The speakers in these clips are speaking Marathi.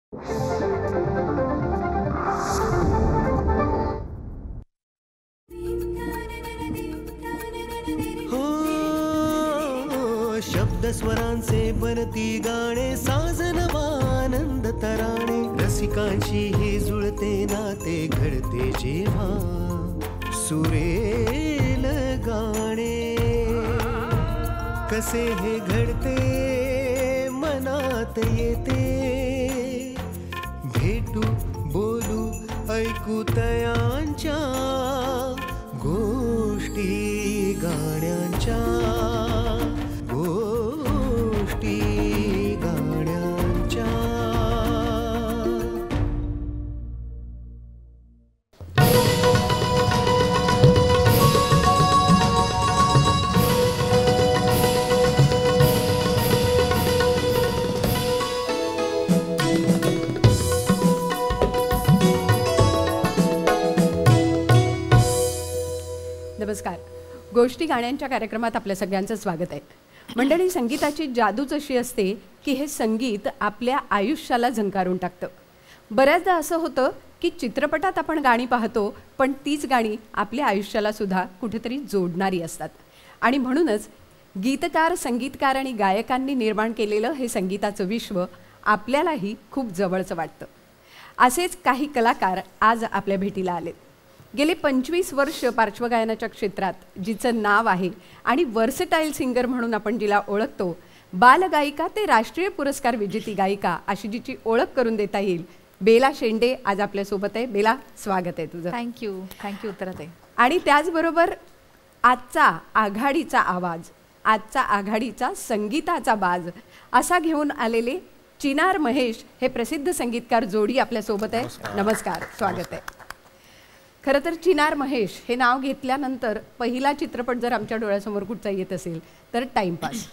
शब्द स्वरांचे बनती गाणे, साजनवानंद तराणे, रसिकांशी हे जुळते नाते घडते जेव्हा सुरेल गाणे. कसे हे घडते मनात येते, भेटू बोलू ऐकू तयांच्या गोष्टी गाण्यांच्या, गोष्टी गाण्यांच्या. नमस्कार. गोष्टी गाण्यांच्या कार्यक्रमात आपल्या सगळ्यांचं स्वागत आहे. मंडळी, संगीताची जादूच अशी असते की हे संगीत आपल्या आयुष्याला झंकारून टाकतं. बऱ्याचदा असं होतं की चित्रपटात आपण गाणी पाहतो, पण तीच गाणी आपल्या आयुष्याला सुद्धा कुठेतरी जोडणारी असतात. आणि म्हणूनच गीतकार, संगीतकार आणि गायकांनी निर्माण केलेलं हे संगीताचं विश्व आपल्यालाही खूप जवळचं वाटतं. असेच काही कलाकार आज आपल्या भेटीला आलेत. गेले 25 वर्ष पार्श्वगायनाच्या क्षेत्रात जिचं नाव आहे आणि वर्सटाईल सिंगर म्हणून आपण जिला ओळखतो, बालगायिका ते राष्ट्रीय पुरस्कार विजेती गायिका अशी जिची ओळख करून देता येईल, बेला शेंडे आज आपल्यासोबत आहे. बेला, स्वागत आहे तुझं. थँक्यू उत्तरात आहे. आणि त्याचबरोबर आजचा आघाडीचा आवाज, आजचा आघाडीचा संगीताचा बाज असा घेऊन आलेले चिनार महेश हे प्रसिद्ध संगीतकार जोडी आपल्यासोबत आहे. नमस्कार, स्वागत आहे. खरं तर चिनार महेश हे नाव घेतल्यानंतर पहिला चित्रपट जर आमच्या डोळ्यासमोर कुठचा येत असेल तर टाइमपास.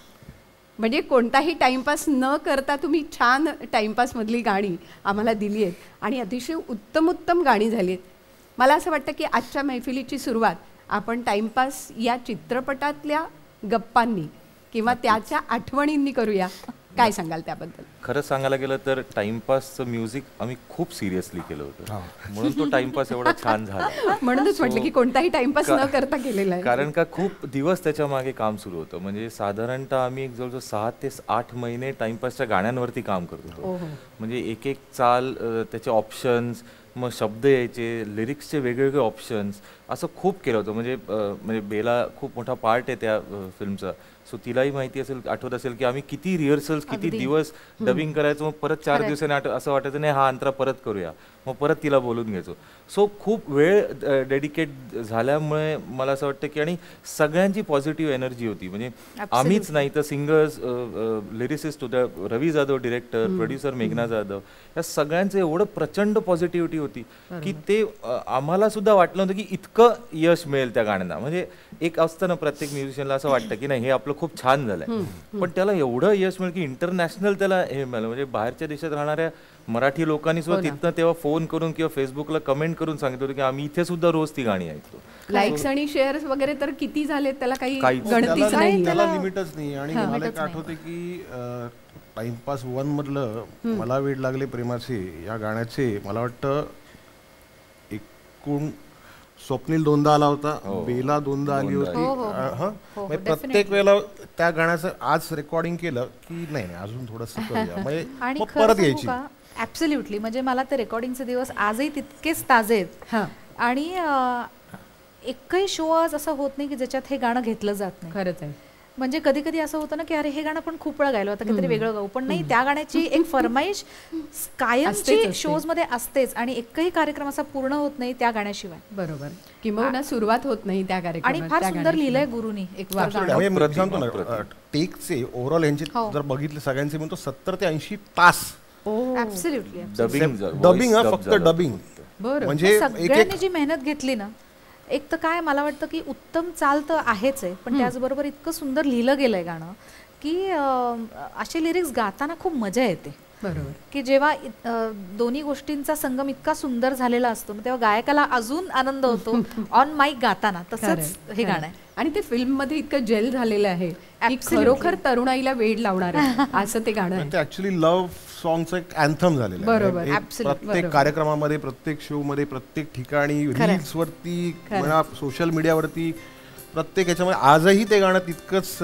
म्हणजे कोणताही टाइमपास न करता तुम्ही छान टाइमपासमधली गाणी आम्हाला दिली आहेत आणि अतिशय उत्तम गाणी झाली आहेत. मला असं वाटतं की आजच्या मैफिलीची सुरुवात आपण टाइमपास या चित्रपटातल्या गप्पांनी किंवा त्याच्या आठवणींनी करूया. काय सांगाल त्याबद्दल? खरं सांगायला गेलं तर टाइमपासचं म्युझिक आम्ही खूप सिरियसली केलं होतं, म्हणून तो टाइमपास एवढा छान झाला. म्हणूनच म्हटलं की कोणताही टाइमपास न करता केलेला आहे. कारण का खूप दिवस त्याच्या मागे काम सुरू होतं. म्हणजे साधारणतः आम्ही एक जवळजवळ 6 ते 8 महिने टाइमपासच्या गाण्यांवरती काम करत होतो. म्हणजे एक एक चाल, त्याचे ऑप्शन्स, मग शब्द यायचे, लिरिक्सचे वेगवेगळे ऑप्शन्स, असं खूप केलं होतं. म्हणजे बेला खूप मोठा पार्ट आहे त्या फिल्मचा. सो तिलाही माहिती असेल, आठवत असेल की आम्ही किती रिहर्सल्स, किती दिवस डबिंग करायचो. मग परत 4 दिवसांनी असं वाटायचं नाही हा अंतरा परत करूया, मग परत तिला बोलून घ्यायचो. सो खूप वेळ डेडिकेट झाल्यामुळे मला असं वाटतं की, आणि सगळ्यांची पॉझिटिव्ह एनर्जी होती. म्हणजे आम्हीच नाही तर सिंगर्स, लिरिसिस्ट होत्या, रवी जाधव डिरेक्टर, प्रोड्युसर मेघना जाधव, या सगळ्यांचं एवढं प्रचंड पॉझिटिव्हिटी होती की ते आम्हाला सुद्धा वाटलं होतं की इतकं यश मिळेल त्या गाण्यांना. म्हणजे एक असतं ना, प्रत्येक म्युझिशियनला असं वाटतं की नाही हे आपलं खूप छान झालंय, पण त्याला एवढं यश मिळेल की इंटरनॅशनल त्याला हे मिळालं. म्हणजे बाहेरच्या देशात राहणाऱ्या मराठी लोकांनी सुद्धा तिथनं तेव्हा फोन करून किंवा फेसबुकला कमेंट करून सांगितलं होतं की आम्ही इथे सुद्धा रोज ती गाणी ऐकतो. लाईक्स आणि शेअर्स वगैरे तर किती झाले त्याला काही गणतीच नाही, त्याला लिमिटच नाही. आणि मला एक आठवते की टाइमपास 1 मधलं मला वेड लागले प्रेमाचे या गाण्याचे मला वाटतं एकूण स्वप्नील 2दा आला होता, बेला 2दा आली होती. प्रत्येक वेळेला त्या गाण्याचं आज रेकॉर्डिंग केलं की नाही अजून थोडंसं करूया, म्हणजे परत यायची. ऍब्सोल्युटली. म्हणजे मला ते रेकॉर्डिंगचे दिवस आजही तितकेच ताजे आहेत. आणि एकही शो आज असं होत नाही की ज्याच्यात हे गाणं घेतलं जात नाही. खरंच आहे. म्हणजे कधी कधी असं होतं ना की अरे हे गाणं पण खूप वेळा गायलं, आता काहीतरी वेगळं गाऊ, पण नाही, त्या गाण्याची एक फरमाईश कायमची शोज मध्ये असतेच आणि एकही कार्यक्रम असा पूर्ण होत नाही त्या गाण्याशिवाय. बरोबर. किंवा सुरुवात होत नाही त्या कार्यक्रमात. आणि फार सुंदर लिहिलंय गुरुनी. एक सांगतो ना, टेकचे ओव्हरऑल यांचे जर बघितले सगळ्यांचे म्हणतो 70 ते 80 तास डबिंग, फक्त डबिंग. म्हणजे सगळ्यांनी जी मेहनत घेतली ना, एक तर काय मला वाटतं की उत्तम चाल तर आहेच आहे, पण त्याचबरोबर इतकं सुंदर लिहिलं गेलंय गाणं की असे लिरिक्स गाताना खूप मजा येते. बरोबर. की जेव्हा दोन्ही गोष्टींचा संगम इतका सुंदर झालेला असतो तेव्हा गायकाला अजून आनंद होतो ऑन माईक गाताना. तसंच हे गाणं आहे. आणि ते फिल्म मध्ये इतकं जेल झालेलं आहे की खरोखर तरुणाईला वेड लावणार आहे असं ते गाणं आहे. ऍक्च्युअली लव्ह सॉंगचं एक अँथम झालेलं बरोबर, आहे. एक absolute, प्रत्येक बरोबर. कार्यक्रमामध्ये, प्रत्येक शो मध्ये, प्रत्येक ठिकाणी, रील्स वरती म्हणा, सोशल मीडियावरती, प्रत्येक याच्यामध्ये आजही ते गाणं तितकंच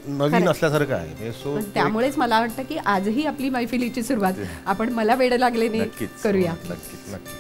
नवीन असल्यासारखं आहे. सो पण त्यामुळेच मला वाटतं की आजही आपली मैफिलीची सुरुवात आपण मला वेड लागलेने नक्कीच करूया. नक्कीच नक्की.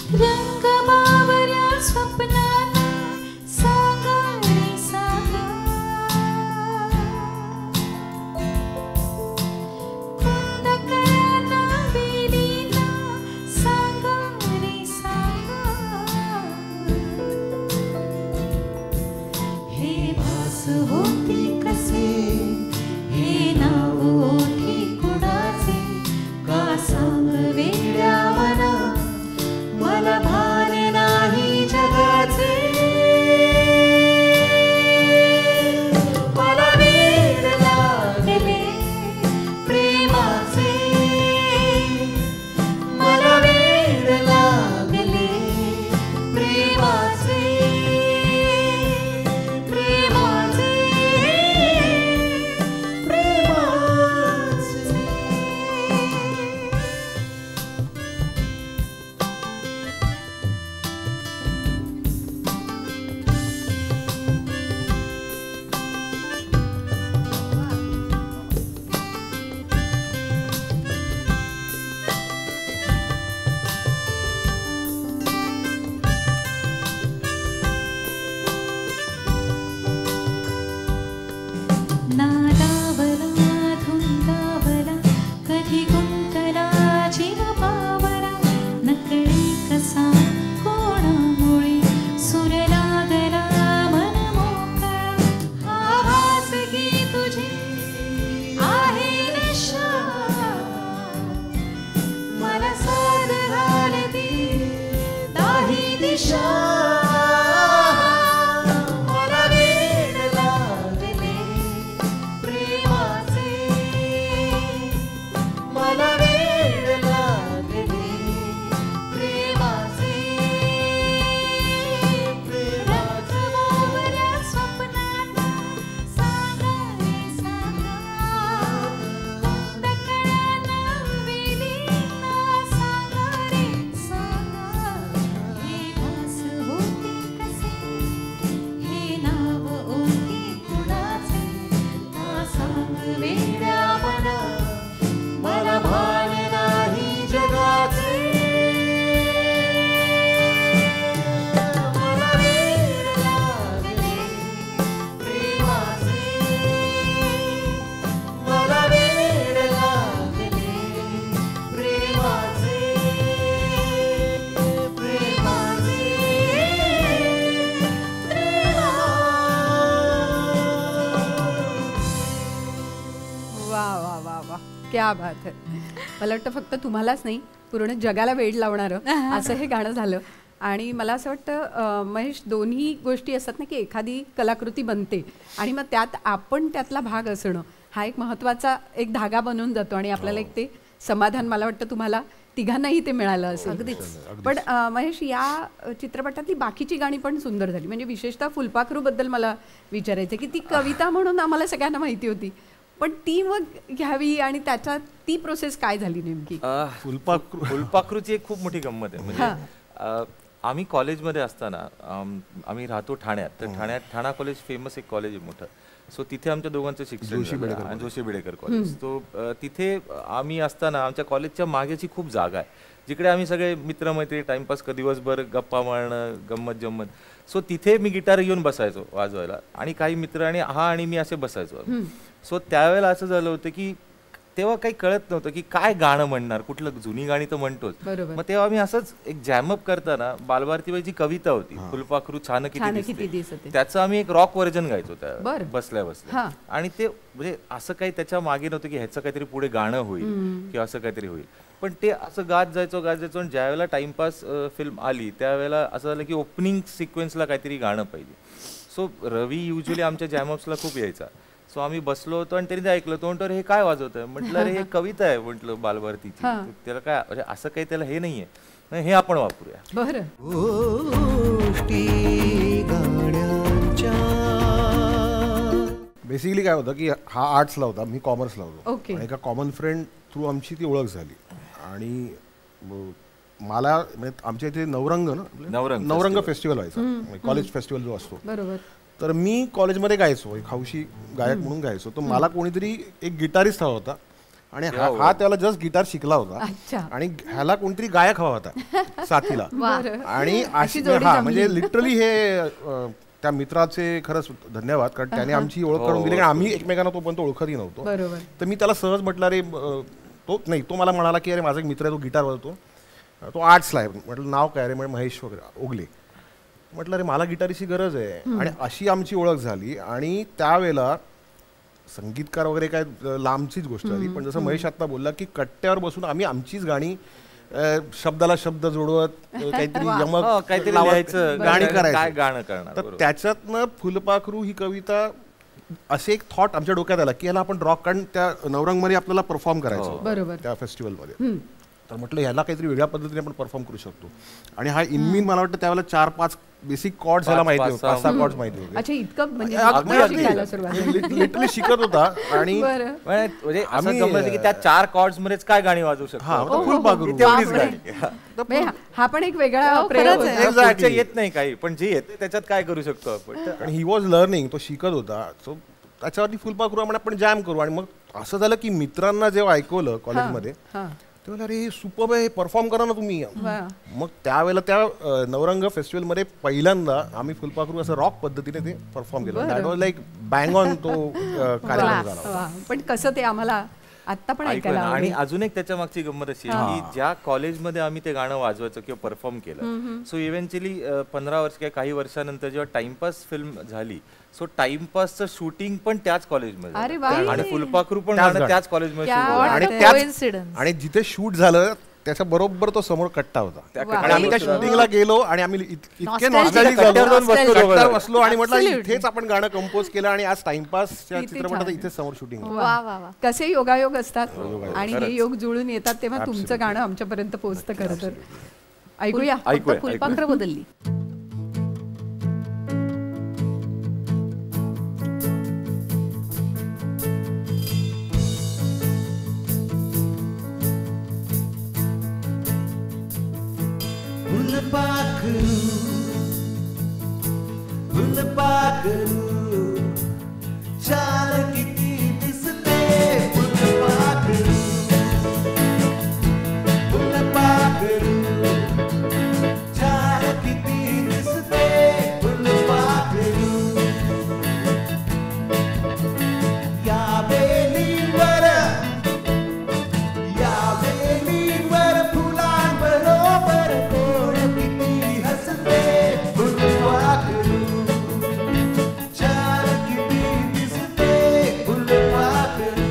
रंग बावऱ्या स्वप्नात सांगा रे सांगा, कुंद कळ्यांना वेलीला सांगा रे सांगा, हे भास होते कसे, हे नाव ओठी कुणाचे, का सांग वेड्या मना, मला भान नाही जगाचे, मला वेड लागले प्रेमाचे, मला वेड लागले प्रेमाचे, प्रेमाचे, प्रेमाचे. नादावला धुंदावला कधी गुंतला जीव पावला, नकळी कसा कोणामुळे सूर लागला मन मोकळा, आभास की तुझी आहे नशा, मला साथ घालती दाही दिशा, मला वेड लागले प्रेमाचे, मला वेड लागले प्रेमाचे, प्रेमाचे. बावऱ्या स्वप्नात सांगा रे सांगा, कुंद कळ्यांना वेलीला सांगा रे सांगा, हे भास होते कसे, हे नाव ओळखी कुणाचे, का सांग वेड्या मना, मला भान नाही जगाचे, मला वेड लागले प्रेमाचे, मला वेड लागले प्रेमाचे, प्रेमाचे, वा वा वा वा, क्या बात है. मला वाटतं फक्त तुम्हालाच नाही, पूर्ण जगाला वेड लावणारं असं हे गाणं झालं. आणि मला असं वाटतं महेश, दोन्ही गोष्टी असतात ना की एखादी कलाकृती बनते आणि मग त्यात आपण त्यातला भाग असणं हा एक महत्त्वाचा एक धागा बनून जातो आणि आपल्याला एक ते समाधान, मला वाटतं तुम्हाला तिघांनाही ते मिळालं असेल. अगदीच. पण महेश, या चित्रपटातली बाकीची गाणी पण सुंदर झाली. म्हणजे विशेषतः फुलपाखरूबद्दल मला विचारायचं की ती कविता म्हणून आम्हाला सगळ्यांना माहिती होती, पण ती मग घ्यावी आणि त्याच्यात ती प्रोसेस काय झाली नेमकी? फुलपाखरूची एक खूप मोठी गंमत आहे. म्हणजे आम्ही कॉलेजमध्ये असताना आम्ही राहतो ठाण्यात, तर ठाण्यात ठाणा कॉलेज फेमस एक कॉलेज आहे मोठं. सो तिथे आमच्या दोघांचं शिक्षण झालं, जोशी बेडेकर कॉलेज. तो तिथे आम्ही असताना आमच्या कॉलेजच्या मागेची खूप जागा आहे, जिकडे आम्ही सगळे मित्रमैत्री टाइमपास दिवसभर गप्पा मारणं, गंमत जम्मत. सो तिथे मी गिटार घेऊन बसायचो वाजवायला आणि काही मित्र आणि मी असे बसायचो. सो त्यावेळेला असं झालं होतं की तेव्हा काही कळत नव्हतं की काय गाणं म्हणणार, कुठलं. जुनी गाणी तर म्हणतोच. मग तेव्हा मी असंच एक जॅमअप करताना बालभारतीबाईची कविता होती, फुलपाखरू छान किती दिसते, त्याचं आम्ही एक रॉक व्हर्जन गायचो त्या बसल्या बसल्या. आणि ते म्हणजे असं काही त्याच्या मागे नव्हतं की ह्याचं काहीतरी पुढे गाणं होईल किंवा असं काहीतरी होईल. पण ते असं गात जायचो आणि ज्यावेळेला टाइमपास फिल्म आली त्यावेळेला असं झालं की ओपनिंग सिक्वेन्सला काहीतरी गाणं पाहिजे. सो रवी युजली आमच्या जॅमअप्सला खूप यायचा. सो आम्ही बसलो होतो आणि त्यांनी ते ऐकलं तो म्हणतो हे काय वाजवत आहे. म्हटलं अरे हे कविता आहे म्हटलं बालभारतीची. त्याला काय म्हणजे असं काही त्याला हे नाहीये, हे आपण वापरूया. बरं. गोष्टी गाण्यांच्या. बेसिकली काय होतं की हा आर्ट्सला होता, मी कॉमर्सला होतो. ओके. आणि एका कॉमन फ्रेंड थ्रू आमची ती ओळख झाली. आणि मला म्हणजे आमच्या इथे नवरंग फेस्टिवल व्हायचा, कॉलेज फेस्टिवल जो असतो. बरोबर. तर मी कॉलेजमध्ये गायचो, एक हौशी गायक म्हणून गायचो. तर मला कोणीतरी एक गिटारिस्ट हवा होता आणि हा त्याला जस्ट गिटार शिकला होता आणि ह्याला कोणतरी गायक हवा होता साथीला. आणि अशी म्हणजे लिटरली हे त्या मित्राचे खरंच धन्यवाद, कारण त्याने आमची ओळख करून दिली. आम्ही एकमेकांना तोपर्यंत ओळखतही नव्हतो. तर मी त्याला सहज म्हटलं अरे तो मला म्हणाला की अरे माझा एक मित्र आहे तो गिटार वाजवतो, तो आर्ट्सला आहे. म्हटलं नाव काय रे, म्हणजे महेश वगैरे ओगले. म्हटलं अरे मला गिटारीची गरज आहे. आणि अशी आमची ओळख झाली. आणि त्यावेळेला संगीतकार वगैरे काय लांबचीच गोष्ट झाली, पण जसं महेश आता बोलला की कट्ट्यावर बसून आम्ही आमचीच गाणी शब्दाला शब्द जोडवत काहीतरी यमक गाणी करायचं. तर त्याच्यातनं फुलपाखरू ही कविता असे एक थॉट आमच्या डोक्यात आला की याला आपण रॉक, कारण त्या नवरंगमध्ये आपल्याला परफॉर्म करायचं त्या फेस्टिवलमध्ये. तर म्हटलं ह्याला काहीतरी वेगळ्या पद्धतीने आपण परफॉर्म करू शकतो. आणि हा इनमीन मला वाटतं त्यावेळेला 4-5 बेसिक कॉर्ड्स ह्याला माहिती होते, 5-6 कॉर्ड्स माहिती होते. अच्छा, इतकं म्हणजे लिटरली शिकत होता. आणि म्हणजे असं गमत की त्या 4 कॉर्ड्स मध्येच काय गाणी वाजवू शकतो. हा पण एक वेगळा प्रयोग होता. येत नाही काही, पण जे येते त्याच्यात काय करू शकतो आपण. आणि ही वॉज लर्निंग, तो शिकत होता. सो त्याच्यावरती फुलपाखरू आपण जॅम करू. आणि मग असं झालं की मित्रांना जेव्हा ऐकवलं कॉलेजमध्ये तेव्हा अरे सुपर्ब आहे, परफॉर्म करा ना तुम्ही. मग त्यावेळेला त्या नवरंग फेस्टिवलमध्ये पहिल्यांदा आम्ही फुलपाखरू असं रॉक पद्धतीने ते परफॉर्म केलं. That was like bang on तो कार्यक्रम झाला. पण कसं ते आम्हाला आता पण ऐकायला. आणि अजून एक त्याच्या मागची गंमत अशी की ज्या कॉलेजमध्ये आम्ही ते गाणं वाजवायचं किंवा परफॉर्म केलं, सो इव्हेंच्युअली 15 वर्ष किंवा काही वर्षानंतर जेव्हा टाइमपास फिल्म झाली, सो टाइमपासचं शूटिंग पण त्याच कॉलेजमध्ये आणि फुलपाखरू पण त्याच कॉलेजमध्ये. आणि जिथे शूट झालं त्याच्या बरोबर तो समोर कट्टा होता. आणि आम्ही त्या शूटिंगला गेलो आणि आम्ही इतके नॉस्टॅल्जिक झालो बसलो आणि म्हटलं इथेच आपण गाणं कंपोज केलं आणि आज टाइमपासच्या चित्रपटात इथेच समोर शूटिंग. कसे योगायोग असतात आणि हे योग जुळून येतात तेव्हा तुमचं गाणं आमच्यापर्यंत पोहोचतं. खरं तर ऐकूया. फुलपाखरं बदलली. फुलपाखरू छान किती दिसते. फुलपाखरू छान किती दिसते. फुलपाखरू या वेलीवर फुलांबरोबर कोण किती हसते. फुलपाखरू छान किती दिसते. फुलपाखरू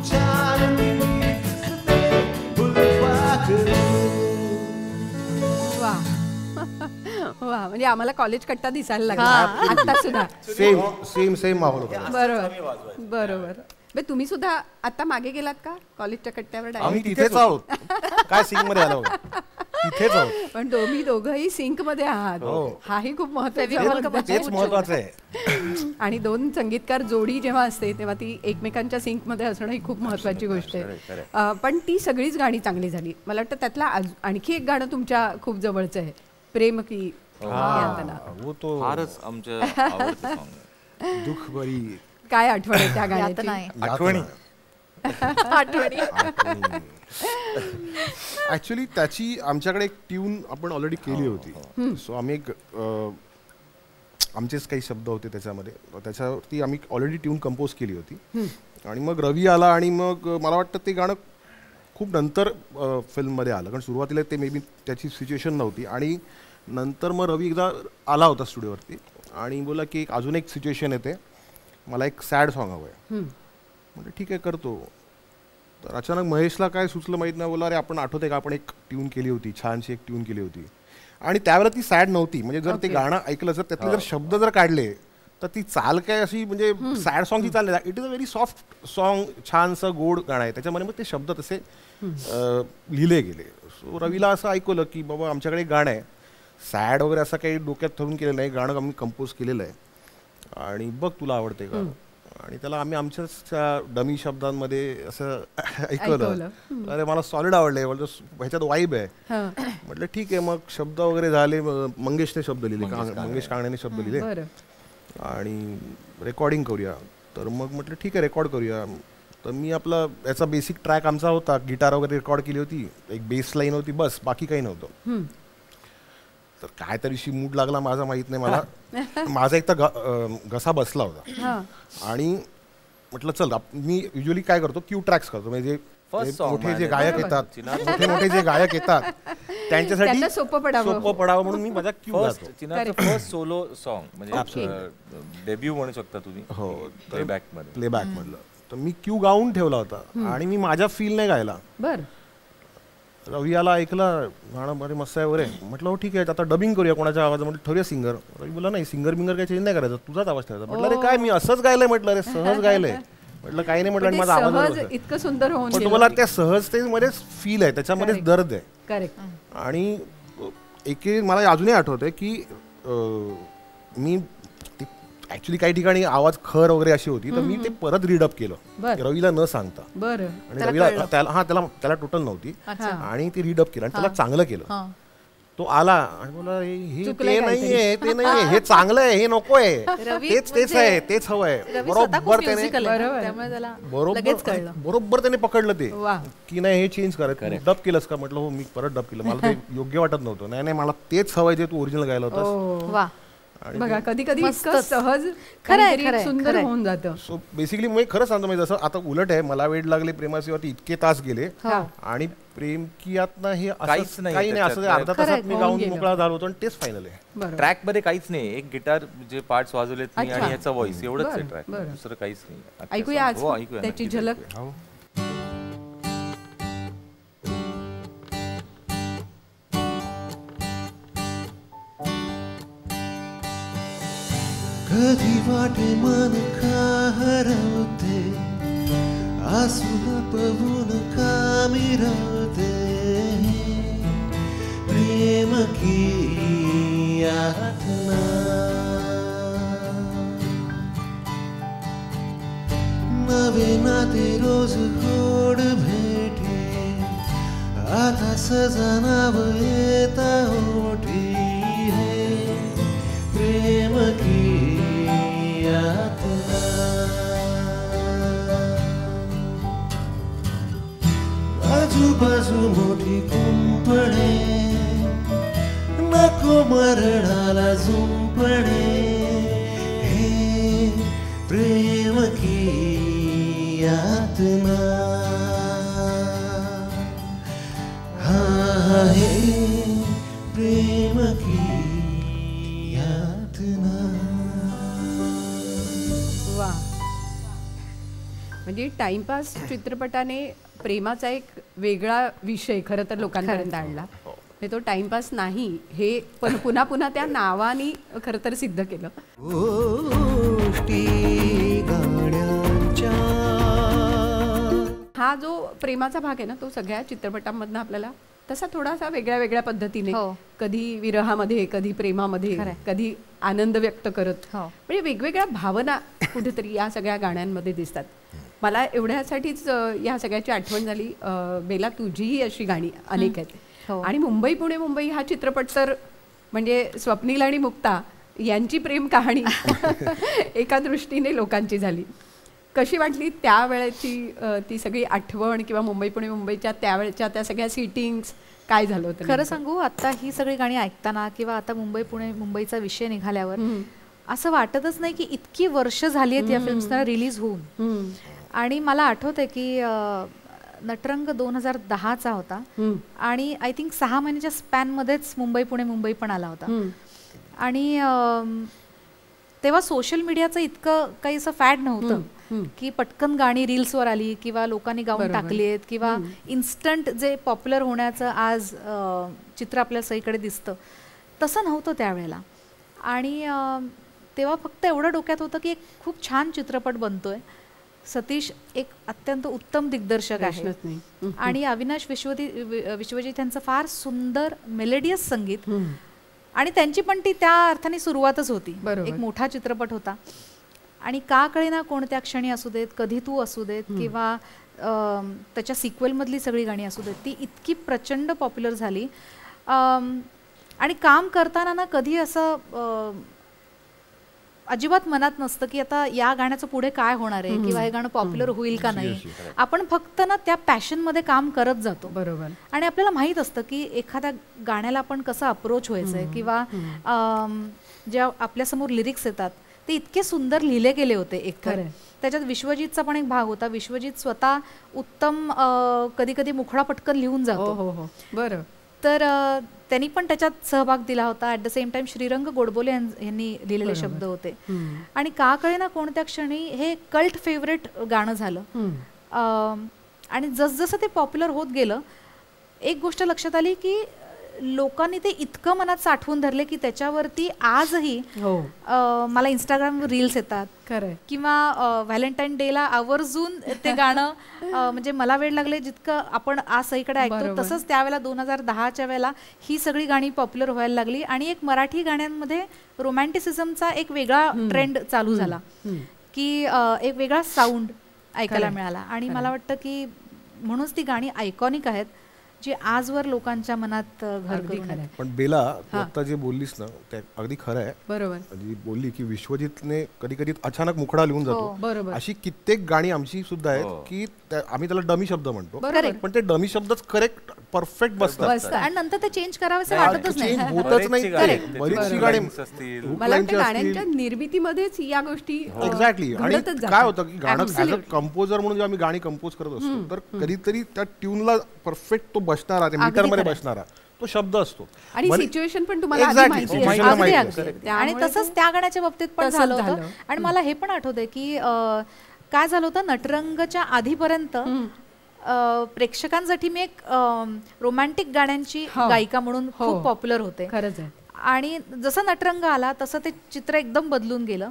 छान किती दिसते. फुलपाखरू. वा, म्हणजे आम्हाला कॉलेज कट्टा दिसायला लागला आता सुद्धा. सेम माहोल होता. बरोबर. तुम्ही सुद्धा आता मागे गेलात का कॉलेजच्या कट्ट्यावर? आम्ही तिथेच आहोत. काय सिंक मध्ये आलो तिथेच आहोत. पण तुम्ही दोघंही सिंक मध्ये आहात, हाही खूप महत्वाचं आहे. आणि 2 संगीतकार जोडी जेव्हा असते तेव्हा ती एकमेकांच्या सिंक मध्ये असणं ही खूप महत्वाची गोष्ट आहे. पण ती सगळीच गाणी चांगली झाली. मला वाटतं त्यातला आणखी एक गाणं तुमच्या खूप जवळचं आहे, प्रेम की फारच आमच्या आवडतं सॉन्ग. दुःख बरी. काय आठवण आहे त्या गाण्याची? ऍक्च्युली त्याची आमच्याकडे एक ट्यून आपण ऑलरेडी केली होती. सो आम्ही एक आमचेच काही शब्द होते त्याच्यावरती आम्ही ऑलरेडी ट्यून कंपोज केली होती. आणि मग रवी आला आणि मग मला वाटतं ते गाणं खूप नंतर फिल्ममध्ये आलं, कारण सुरुवातीला ते मे बी त्याची सिच्युएशन नव्हती. आणि नंतर मग रवी एकदा आला होता स्टुडिओवरती आणि बोला की अजून एक सिच्युएशन येते, मला एक सॅड सॉन्ग हवं आहे. म्हणजे ठीक आहे करतो. तर अचानक महेशला काय सुचलं माहीत नाही, बोला अरे आपण आठवते का आपण एक ट्यून केली होती, छानशी एक ट्यून केली होती आणि त्यावेळेला ती सॅड नव्हती. म्हणजे जर ते गाणं ऐकलं जर त्यातले जर शब्द जर काढले तर ती चाल काय अशी म्हणजे सॅड सॉंगची चाल नाही. It is a very soft song, छानसं गोड गाणं आहे. त्याच्यामध्ये मग ते शब्द तसे लिहिले गेले. सो रवीला असं ऐकवलं की बाबा आमच्याकडे एक गाणं आहे, सॅड वगैरे असं काही डोक्यात ठरून केलेलं नाही, गाणं आम्ही कंपोज केलेलं आहे आणि बघ तुला आवडते का. आणि त्याला आम्ही आमच्याच डमी शब्दांमध्ये असं ऐकवलं. अरे मला सॉलिड आवडले, ह्याच्यात वाईब आहे. म्हटलं ठीक आहे. मग शब्द वगैरे झाले, मंगेशने शब्द लिहिले, मंगेश कांगण्याने शब्द लिहिले आणि रेकॉर्डिंग करूया. तर मग म्हटलं ठीक आहे रेकॉर्ड करूया. तर मी आपला याचा बेसिक ट्रॅक आमचा होता, गिटार वगैरे रेकॉर्ड केली होती, एक बेस लाईन होती, बस बाकी काही नव्हतं. तर काय तरीशी मूड लागला माझा माहित नाही मला. माझा एक तर घसा बसला होता आणि म्हटलं चल मी युजली काय करतो, क्यू ट्रॅक्स करतो. म्हणजे मोठे जे गायक येतात, मोठे जे गायक येतात त्यांच्यासाठी सोपं पडावं म्हणून मी माझा क्यू गातो. फर्स्ट सोलो सॉन्ग म्हणजे डेब्यू म्हणू शकता तुम्ही. हो, प्लेबॅक मधलं. तर मी क्यू गाऊन ठेवला होता आणि मी माझ्या फील नाही गायला. रवी याला ऐकलं गाणं बरे मस्त आहे वगैरे. म्हटलं हो ठीक आहे आता डबिंग करूया कोणाच्या आवाज. म्हटलं ठरूया सिंगर. रवी बोला नाही सिंगर बिंगर काही चेंज नाही करायचं, तुझाच आवाज ठेवायचा. म्हटलं अरे काय मी असंच गायलंय. म्हटलं अरे सहज गायलंय. म्हटलं काही नाही. म्हटलं आणि माझा आवाज इतकं सुंदर होऊन पण तुम्हाला त्या सहजतेमध्येच फील आहे, त्याच्यामध्येच दर्द आहे. आणि एक मला अजूनही आठवतंय की मी ऍक्च्युली काही ठिकाणी आवाज खर वगैरे अशी होती, तर मी ते परत रीडअप केलं रवीला न सांगता. आणि रवीला त्याला टोटल नव्हती आणि ते रीडअप केलं आणि त्याला चांगलं केलं. तो आला आणि बोला हे ते नाहीये, ते नाहीये, हे चांगलं आहे, हे नको आहे, तेच आहे, तेच हवं आहे. बरोबर त्याने पकडलं ते की नाही हे चेंज करायचं. डब केलंस का. म्हटलं हो मी परत डब केलं, मला ते योग्य वाटत नव्हतं. नाही मला तेच हवंय जे तू ओरिजिनल गायला होतास. बघा कधी कधी सहज सुंदर होऊन जातं. सो बेसिकली मी खरं सांगतो, म्हणजे जसं आता उलट आहे, मला वेड लागले प्रेमासीवरती इतके तास गेले आणि प्रेम की यातनं हे काहीच काही नाही, असं अर्धा तासात मी गाऊन मोकळा झालो होतो आणि तेच फायनल आहे. ट्रॅक मध्ये काहीच नाही, एक गिटार जे पार्ट्स वाजवलेत मी आणि याचा व्हॉइस एवढंच आहे ट्रॅक, दुसरं काहीच नाही. ऐकूया आज त्याची झलक. कधी वाटे मन का हरवते, आसूला पवून का मिरवते, प्रेम की यातना नवे नाते रोज गोड भेटे, आता सजनाव येता ओठी है, प्रेम की आजूबाजू मोठी कुंपणे, नको मरणाला झुंपणे, हे प्रेम की यातना. हा हे प्रेम की यातना. म्हणजे टाइमपास चित्रपटाने प्रेमाचा एक वेगळा विषय खरं तर लोकांपर्यंत आणला. तो टाइमपास नाही हे पण पुन्हा पुन्हा त्या नावाने खरं तर सिद्ध केलं. हा जो प्रेमाचा भाग आहे ना, तो सगळ्या चित्रपटांमधनं आपल्याला तसा थोडासा वेगळ्या वेगळ्या पद्धतीने, कधी विरहामध्ये, कधी प्रेमामध्ये, कधी आनंद व्यक्त करत, म्हणजे वेगवेगळ्या भावना कुठेतरी या सगळ्या गाण्यांमध्ये दिसतात. मला एवढ्यासाठीच या सगळ्याची आठवण झाली. बेला तुझीही अशी गाणी अनेक आहेत. आणि मुंबई पुणे मुंबई हा चित्रपट तर म्हणजे स्वप्नील आणि मुक्ता यांची प्रेम कहाणी एका दृष्टीने लोकांची झाली. कशी वाटली त्यावेळेची ती सगळी आठवण, किंवा मुंबई पुणे मुंबईच्या त्यावेळेच्या त्या सगळ्या सिटिंग्स, काय झालं होतं? खरं सांगू, आता ही सगळी गाणी ऐकताना किंवा आता मुंबई पुणे मुंबईचा विषय निघाल्यावर असं वाटतच नाही की इतकी वर्ष झाली आहेत या फिल्म्सना रिलीज होऊन. आणि मला आठवतंय की नटरंग 2010चा होता आणि आय थिंक 6 महिन्याच्या स्पॅनमध्येच मुंबई पुणे मुंबई पण आला होता. आणि तेव्हा सोशल मीडियाचं इतकं काही असं फॅड नव्हतं. की पटकन गाणी रील्सवर आली किंवा लोकांनी गाऊन टाकली आहेत किंवा इन्स्टंट जे पॉप्युलर होण्याचं आज चित्र आपल्या सगळीकडे दिसतं, तसं नव्हतं त्यावेळेला. आणि तेव्हा फक्त एवढं डोक्यात होतं की एक खूप छान चित्रपट बनतोय, सतीश एक अत्यंत उत्तम दिग्दर्शक आहे आणि अविनाश विश्वजित यांचं फार सुंदर मेलेडियस संगीत, आणि त्यांची पण ती त्या अर्थाने सुरुवातच होती. एक मोठा चित्रपट होता आणि का कळेना कोणत्या क्षणी असू देत, कधी तू असू देत किंवा त्याच्या सिक्वेलमधली सगळी गाणी असू देत, ती इतकी प्रचंड पॉप्युलर झाली. आणि काम करताना ना कधी असं अजिबात मनात नसतं की आता या गाण्याचं पुढे काय होणार आहे किंवा हे गाणं पॉप्युलर होईल का नाही. आपण फक्त ना त्या पॅशनमध्ये काम करत जातो. बरोबर. आणि आपल्याला माहीत असतं की एखाद्या गाण्याला आपण कसं अप्रोच व्हायचंय किंवा ज्या आपल्यासमोर लिरिक्स येतात ते इतके सुंदर लिहिले गेले होते. एक त्याच्यात विश्वजितचा पण एक भाग होता. विश्वजित स्वतः उत्तम कधी कधी मुखडा पटकन लिहून जातो. बरं. तर त्यांनी पण त्याच्यात सहभाग दिला होता. At the same time Shrirang Godbole यांनी लिहिलेले शब्द होते. आणि का कळेना कोणत्या क्षणी हे कल्ट फेवरेट गाणं झालं. आणि जसजसं ते पॉप्युलर होत गेलं, एक गोष्ट लक्षात आली की लोकांनी ते इतकं मनात साठवून धरले की त्याच्यावरती आजही मला इंस्टाग्रामवर रील्स येतात किंवा व्हॅलेंटाईन डेला आवर्जून ते गाणं म्हणजे मला वेळ लागले जितकं आपण आज सगळीकडे ऐकतो तसंच त्यावेळेला 2010च्या वेळेला ही सगळी गाणी पॉप्युलर व्हायला लागली आणि एक मराठी गाण्यांमध्ये रोमॅन्टिसिझमचा एक वेगळा ट्रेंड चालू झाला की एक वेगळा साऊंड ऐकायला मिळाला. आणि मला वाटतं की म्हणूनच ती गाणी आयकॉनिक आहेत जी आजवर लोकांच्या मनात घर करून आहेत. पण बेला आता जे बोललीस ना ते अगदी खरं आहे. बरोबर. जी बोलली की विश्वजितने कधी कधी अचानक मुखडा लिहून जातो. अशी कित्येक गाणी आमची सुद्धा आहेत की आम्ही त्याला डमी शब्द म्हणतो, पण ते डमी शब्दच करेक्ट परफेक्ट बसतात आणि नंतर ते चेंज करावंसं वाटतच नाही. होतच नाही. बरीचशी गाणी मला वाटतं गाण्यांच्या निर्मितीमध्येच या गोष्टी एक्झॅक्टली. आणि काय होतं की गाणं ऍज अ कंपोजर म्हणून जेव्हा आम्ही गाणी कंपोज करत असतो तर कधीतरी त्या ट्यूनला परफेक्ट तो बसणारा मीटर मध्ये बसणारा तो शब्द असतो आणि सिच्युएशन पण तुम्हाला आणि तसंच त्या गाण्याच्या बाबतीत पण झालं होतं. आणि मला हे पण आठवतंय की काय झालं होतं, नटरंगच्या आधीपर्यंत प्रेक्षकांसाठी मी एक रोमॅन्टिक गाण्यांची गायिका म्हणून खूप पॉप्युलर होते. खरंच आहे. आणि जसं नटरंग आला तसं ते चित्र एकदम बदलून गेलं.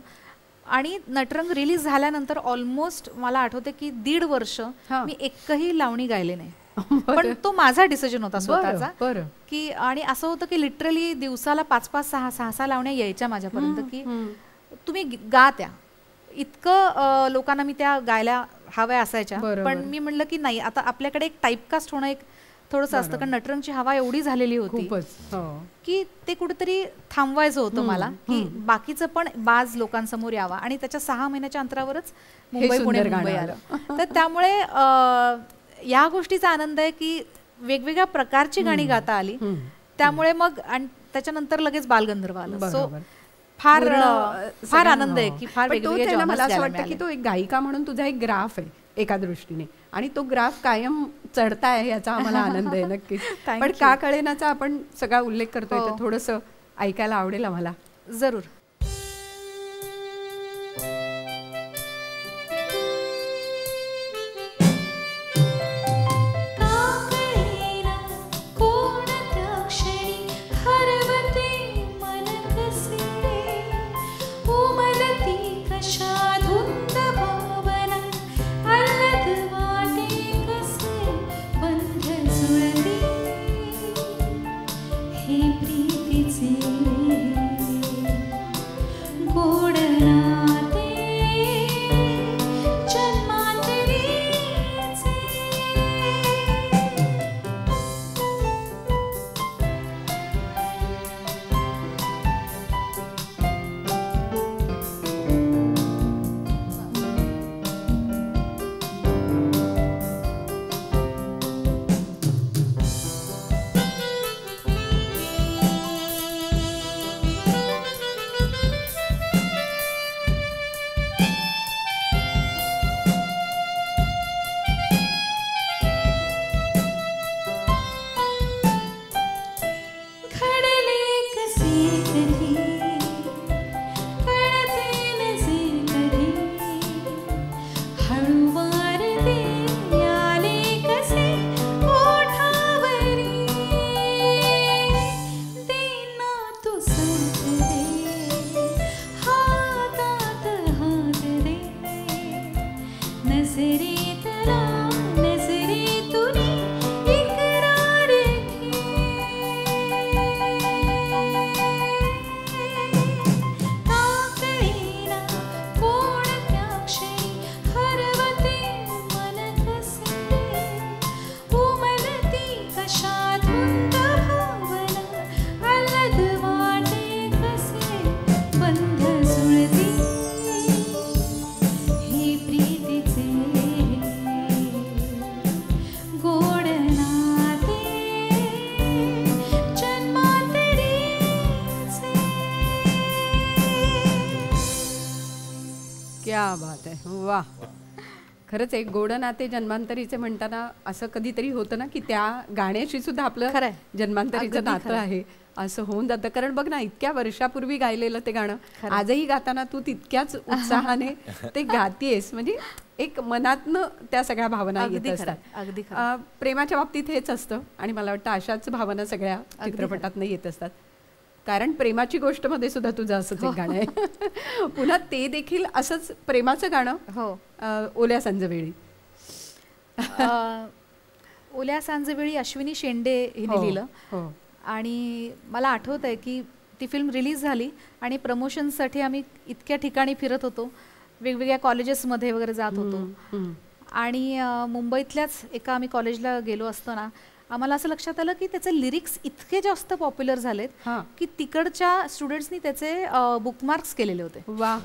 आणि नटरंग रिलीज झाल्यानंतर ऑलमोस्ट मला आठवते की 1.5 वर्ष मी एकही लावणी गायले नाही. पण तो माझा डिसिजन होता स्वतःचा की. आणि असं होतं की लिटरली दिवसाला 5-5, 6-6 लावण्या यायच्या माझ्यापर्यंत की तुम्ही गा त्या. इतकं लोकांना मी त्या गायला हव्या असायच्या. पण मी म्हणलं की नाही, आता आपल्याकडे एक टाईपकास्ट होणं एक थोडंसं असतं. कारण नटरंगची हवा एवढी झालेली होती की ते कुठेतरी थांबवायचं होतं मला की बाकीचं पण बाज लोकांसमोर यावा. आणि त्याच्या 6 महिन्याच्या अंतरावरच मुंबई पुणे आलं. तर त्यामुळे या गोष्टीचा आनंद आहे की वेगवेगळ्या प्रकारची गाणी गाता आली. त्यामुळे मग आणि त्याच्यानंतर लगेच बालगंधर्व आलं. सो फार फार आनंद आहे की फार वेगवेगळ्या. मला असं वाटतं की तो एक गायिका म्हणून तुझा एक ग्राफ आहे एका दृष्टीने, आणि तो ग्राफ कायम चढताय याचा आम्हाला आनंद आहे नक्कीच. पण का कळेनाचा आपण सगळा उल्लेख करतोय तर थोडंसं ऐकायला आवडेल आम्हाला. जरूर. हे प्रीतीचे क्या बात आहे, वा. खरंच आहे, गोड नाते जन्मांतरीचे म्हणताना असं कधीतरी होतं ना की त्या गाण्याशी सुद्धा आपलं खरंय. जन्मांतरीचं अगदी नातं खरंय. आहे असं होऊन जातं. कारण बघ ना, इतक्या वर्षापूर्वी गायलेलं ते गाणं आजही गाताना तू तितक्याच उत्साहाने ते गातीयेस, म्हणजे एक मनातनं त्या सगळ्या भावना येत अगदी खरं, असतात. अगदी खरं. प्रेमाच्या बाबतीत हेच असतं आणि मला वाटतं अशाच भावना सगळ्या चित्रपटातनं येत असतात. कारण प्रेमाची गोष्ट मध्ये सुद्धा तुझं असंच एक गाणं आहे. पुन्हा ते देखील असंच प्रेमाचं गाणं, हो. ओल्या संजवेळी. ओल्या सांजवेळी अश्विनी शेंडे हिने लिहिलं. हो. आणि मला आठवत आहे की ती फिल्म रिलीज झाली आणि प्रमोशनसाठी आम्ही इतक्या ठिकाणी फिरत होतो, वेगवेगळ्या कॉलेजेसमध्ये वगैरे जात होतो. आणि मुंबईतल्याच एका आम्ही कॉलेजला गेलो असताना आम्हाला असं लक्षात आलं की त्याचे लिरिक्स इतके जास्त पॉप्युलर झालेत की तिकडच्या स्टुडंट्सनी त्याचे बुकमार्क्स केलेले होते. वा.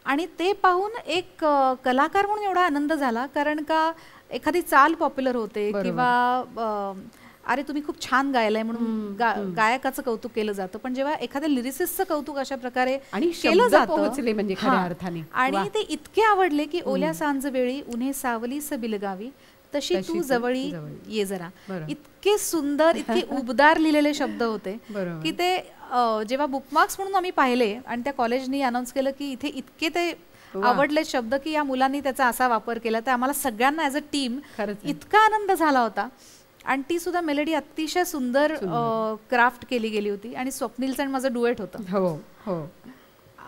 आणि ते पाहून एक कलाकार म्हणून एवढा आनंद झाला, कारण का एखादी चाल पॉप्युलर होते किंवा अरे तुम्ही खूप छान गायलाय म्हणून गायकाचं कौतुक केलं जातं, पण जेव्हा एखाद्या लिरिसिस्टचं कौतुक अशा प्रकारे आणि केलं जातं पोहोचले म्हणजे खऱ्या अर्थाने. आणि ते इतके आवडले की ओल्या सांजवेळी उन्हे सावलीस बिलगावी तशी तू जवळी ये जरा. इतके सुंदर, इतके उबदार लिहिलेले शब्द होते की ते जेव्हा बुकमार्क्स म्हणून आम्ही पाहिले आणि त्या कॉलेजनी अनाऊन्स केलं की इथे इतके ते आवडले शब्द की या मुलांनी त्याचा असा वापर केला, तर आम्हाला सगळ्यांना ॲज अ टीम इतका आनंद झाला होता. आणि ती सुद्धा मेलडी अतिशय सुंदर क्राफ्ट केली गेली होती आणि स्वप्नीलचं आणि माझं डुएट होतं. हो हो.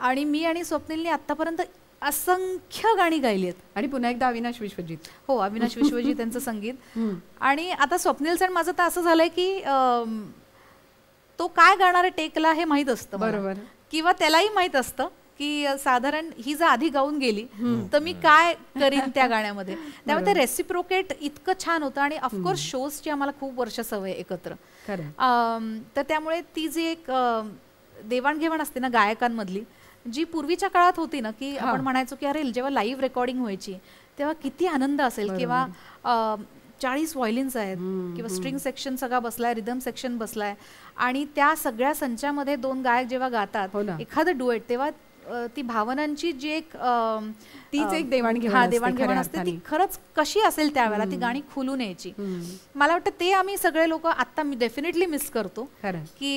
आणि मी आणि स्वप्नीलने आतापर्यंत असंख्य गाणी गायली आहेत. आणि पुन्हा एकदा अविनाश विश्वजित. हो, अविनाश विश्वजित यांचं संगीत. आणि आता स्वप्नीलचं आणि माझं तर असं झालंय की तो काय गाणार आहे टेकला हे माहीत असतं, बरोबर, किंवा त्यालाही माहीत असतं की साधारण ही जर आधी गाऊन गेली तर मी काय करीन त्या गाण्यामध्ये. त्यामुळे ते रेसिप्रोकेट इतकं छान होतं. आणि ऑफकोर्स शोजची आम्हाला खूप वर्ष सवय एकत्र, तर त्यामुळे ती जी एक देवाणघेवाण असते ना गायकांमधली, जी पूर्वीच्या काळात होती ना, की आपण म्हणायचो की अरे जेव्हा लाईव्ह रेकॉर्डिंग व्हायची तेव्हा किती आनंद असेल, किंवा 40 व्हायलिन्स आहेत किंवा स्ट्रिंग सेक्शन सगळा बसलाय, रिदम सेक्शन बसलाय, आणि त्या सगळ्या संचामध्ये 2 गायक जेव्हा गातात एखादं डुएट, तेव्हा ती भावनांची जी एक तीच एक देवाणघेवाण असते, ती खरंच कशी असेल त्यावेळेला ती गाणी खुलून यायची. मला वाटतं ते आम्ही सगळे लोक आता मी डेफिनेटली मिस करतो की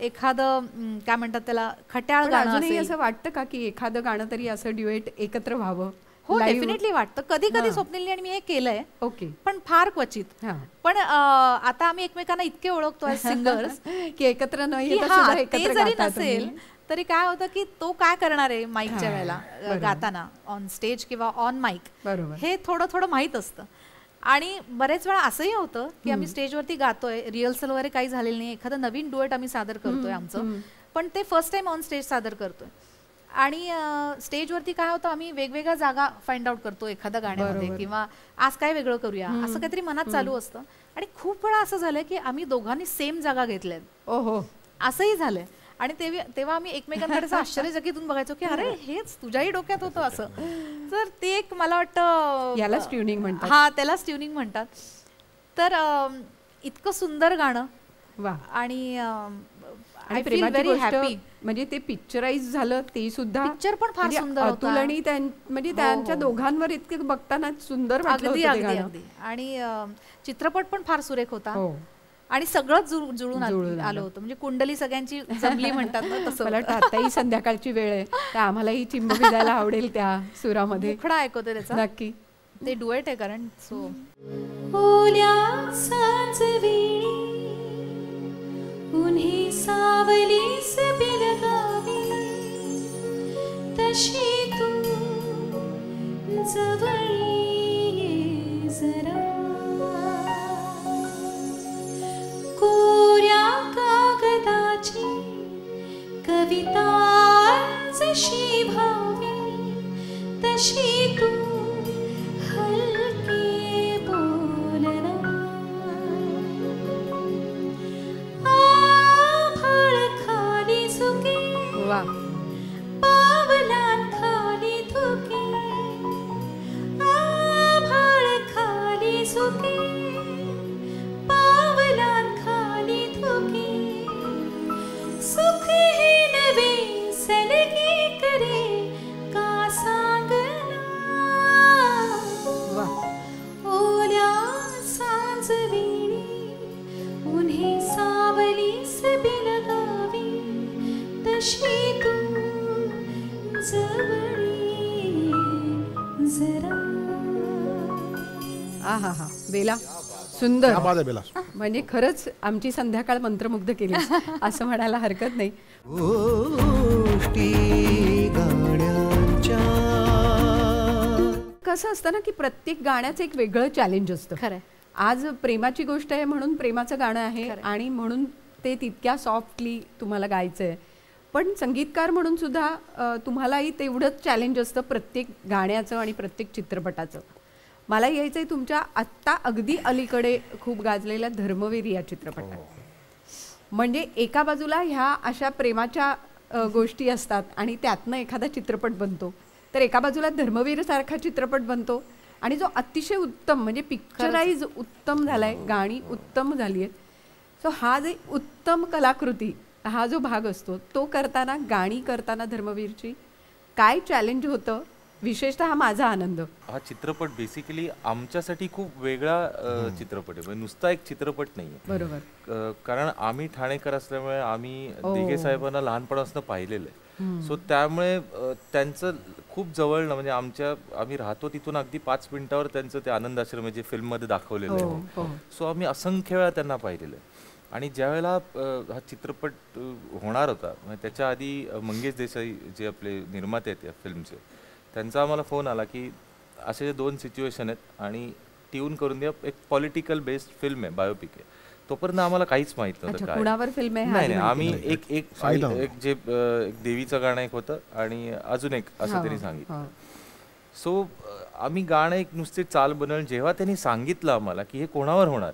एखादं काय म्हणतात त्याला खट्याळ गाणं असेल. असं वाटतं का की एखादं गाणं तरी असं ड्युएट एकत्र व्हावं? हो, डेफिनेटली वाटतं. कधी कधी स्वप्नीलने आणि मी हे केलंय, ओके, पण फार क्वचित. पण आता आम्ही एकमेकांना इतके ओळखतो ॲज सिंगर्स की एकत्र नाही, ते जरी नसेल तरी काय होतं की तो काय करणार आहे माईकच्या वेळेला गाताना ऑन स्टेज किंवा ऑन माईक, हे थोडं थोडं माहीत असतं. आणि बरेच वेळा असंही होतं की आम्ही स्टेजवरती गातोय, रिहर्सल वगैरे काही झालेलं नाही, एखादं नवीन डुएट आम्ही सादर करतोय आमचं, पण ते फर्स्ट टाइम ऑन स्टेज सादर करतोय. आणि स्टेजवरती काय होतं, आम्ही वेगवेगळ्या जागा फाइंड आउट करतो एखाद्या गाण्यामध्ये, किंवा आज काय वेगळं करूया असं काहीतरी मनात चालू असतं. आणि खूप वेळा असं झालंय की आम्ही दोघांनी सेम जागा घेतल्यात, ओहो असंही झालंय. आणि तेव्हा आम्ही एकमेकांकडे आश्चर्यचकितून बघायचो की अरे हेच तुझ्याही डोक्यात होतं असं. तर ते एक मला वाटतं यालाच ट्युनिंग म्हणतात. हा, त्यालाच ट्युनिंग म्हणतात. तर इतकं सुंदर गाणं. वा. आणि प्रेमाची गोष्ट म्हणजे ते पिक्चराइज झालं, ते सुद्धा पिक्चर पण फार सुंदर होतं. अतुल आणि म्हणजे त्यांच्या दोघांवर इतके बघताना सुंदर वाटलं होतं ते गाणं. आणि चित्रपट पण फार सुरेख होता. आणि सगळंच जुळून आलं होतं, म्हणजे कुंडली सगळ्यांची जमली म्हणतात ना तसं. मला वाटतं आताही संध्याकाळची वेळ आहे, तर आम्हालाही चिंब भिजायला आवडेल त्या सुरामध्ये. मुखडा ऐकवते त्याचा, नक्की. ते डुएट आहे कारण. सो ओल्या सांजवेळी उन्हे सावलीस बिलगावी तशी तू जवळी ये जरा. कोऱ्या कागदाची कविता जशी भावी तशी तू हलके बोलना. आभाळ खाली झुके, पावलांखाली धुके, आभाळ खाली झुके, सुख ही नवे सलगे करे का सांग येशील तू जवळी जरा. आ हा हा बेला सुंदर. क्या बात आहे बेला. म्हणजे खरंच आमची संध्याकाळ मंत्रमुग्ध केली असं म्हणायला हरकत नाही. गोष्टी गाण्यांच्या. कसं असतं ना की प्रत्येक गाण्याचं एक वेगळं चॅलेंज असतं. खरंय. आज प्रेमाची गोष्ट आहे म्हणून प्रेमाचं गाणं आहे आणि म्हणून ते तितक्या सॉफ्टली तुम्हाला गायचं आहे. पण संगीतकार म्हणून सुद्धा तुम्हालाही तेवढंच चॅलेंज असतं प्रत्येक गाण्याचं आणि प्रत्येक चित्रपटाचं. मला यायचं आहे तुमच्या आत्ता अगदी अलीकडे खूप गाजलेल्या धर्मवीर या चित्रपटात. म्हणजे एका बाजूला ह्या अशा प्रेमाच्या गोष्टी असतात आणि त्यातनं एखादा चित्रपट बनतो, तर एका बाजूला धर्मवीर सारखा चित्रपट बनतो आणि जो अतिशय उत्तम म्हणजे पिक्चराइज उत्तम झालाय, गाणी उत्तम झाली आहेत. सो हा जे उत्तम कलाकृती हा जो भाग असतो तो करताना, गाणी करताना धर्मवीरची काय चॅलेंज होतं, विशेषतः हा माझा आनंद. हा चित्रपट बेसिकली आमच्यासाठी खूप वेगळा चित्रपट आहे, म्हणजे नुसता एक चित्रपट नाही. बरोबर. कारण आम्ही ठाणेकर असल्यामुळे आम्ही दिघे साहेबांना लहानपणापासून पाहिलेलं आहे. सो त्यामुळे त्यांचं खूप जवळनं म्हणजे आम्ही राहतो तिथून अगदी 5 मिनिटावर त्यांचं ते आनंद आश्रम जे फिल्ममध्ये दाखवलेलं आहे. सो आम्ही असंख्य वेळा त्यांना पाहिलेलं आहे. आणि ज्यावेळेला हा चित्रपट होणार होता, त्याच्या आधी मंगेश देसाई जे आपले निर्माते आहेत या फिल्मचे, त्यांचा आम्हाला फोन आला की असे जे 2 सिच्युएशन आहेत आणि ट्यून करून द्या, एक पॉलिटिकल बेस्ड फिल्म आहे, बायोपिक आहे. तोपर्यंत आम्हाला काहीच माहित नव्हतं काय. कुणावर फिल्म आहे? नाही, आम्ही एक जे एक देवीचं गाणं एक होतं आणि अजून एक असं त्यांनी सांगितलं. सो आम्ही गाणं एक नुसते चाल बनवलं. जेव्हा त्यांनी सांगितलं आम्हाला की हे कोणावर होणार,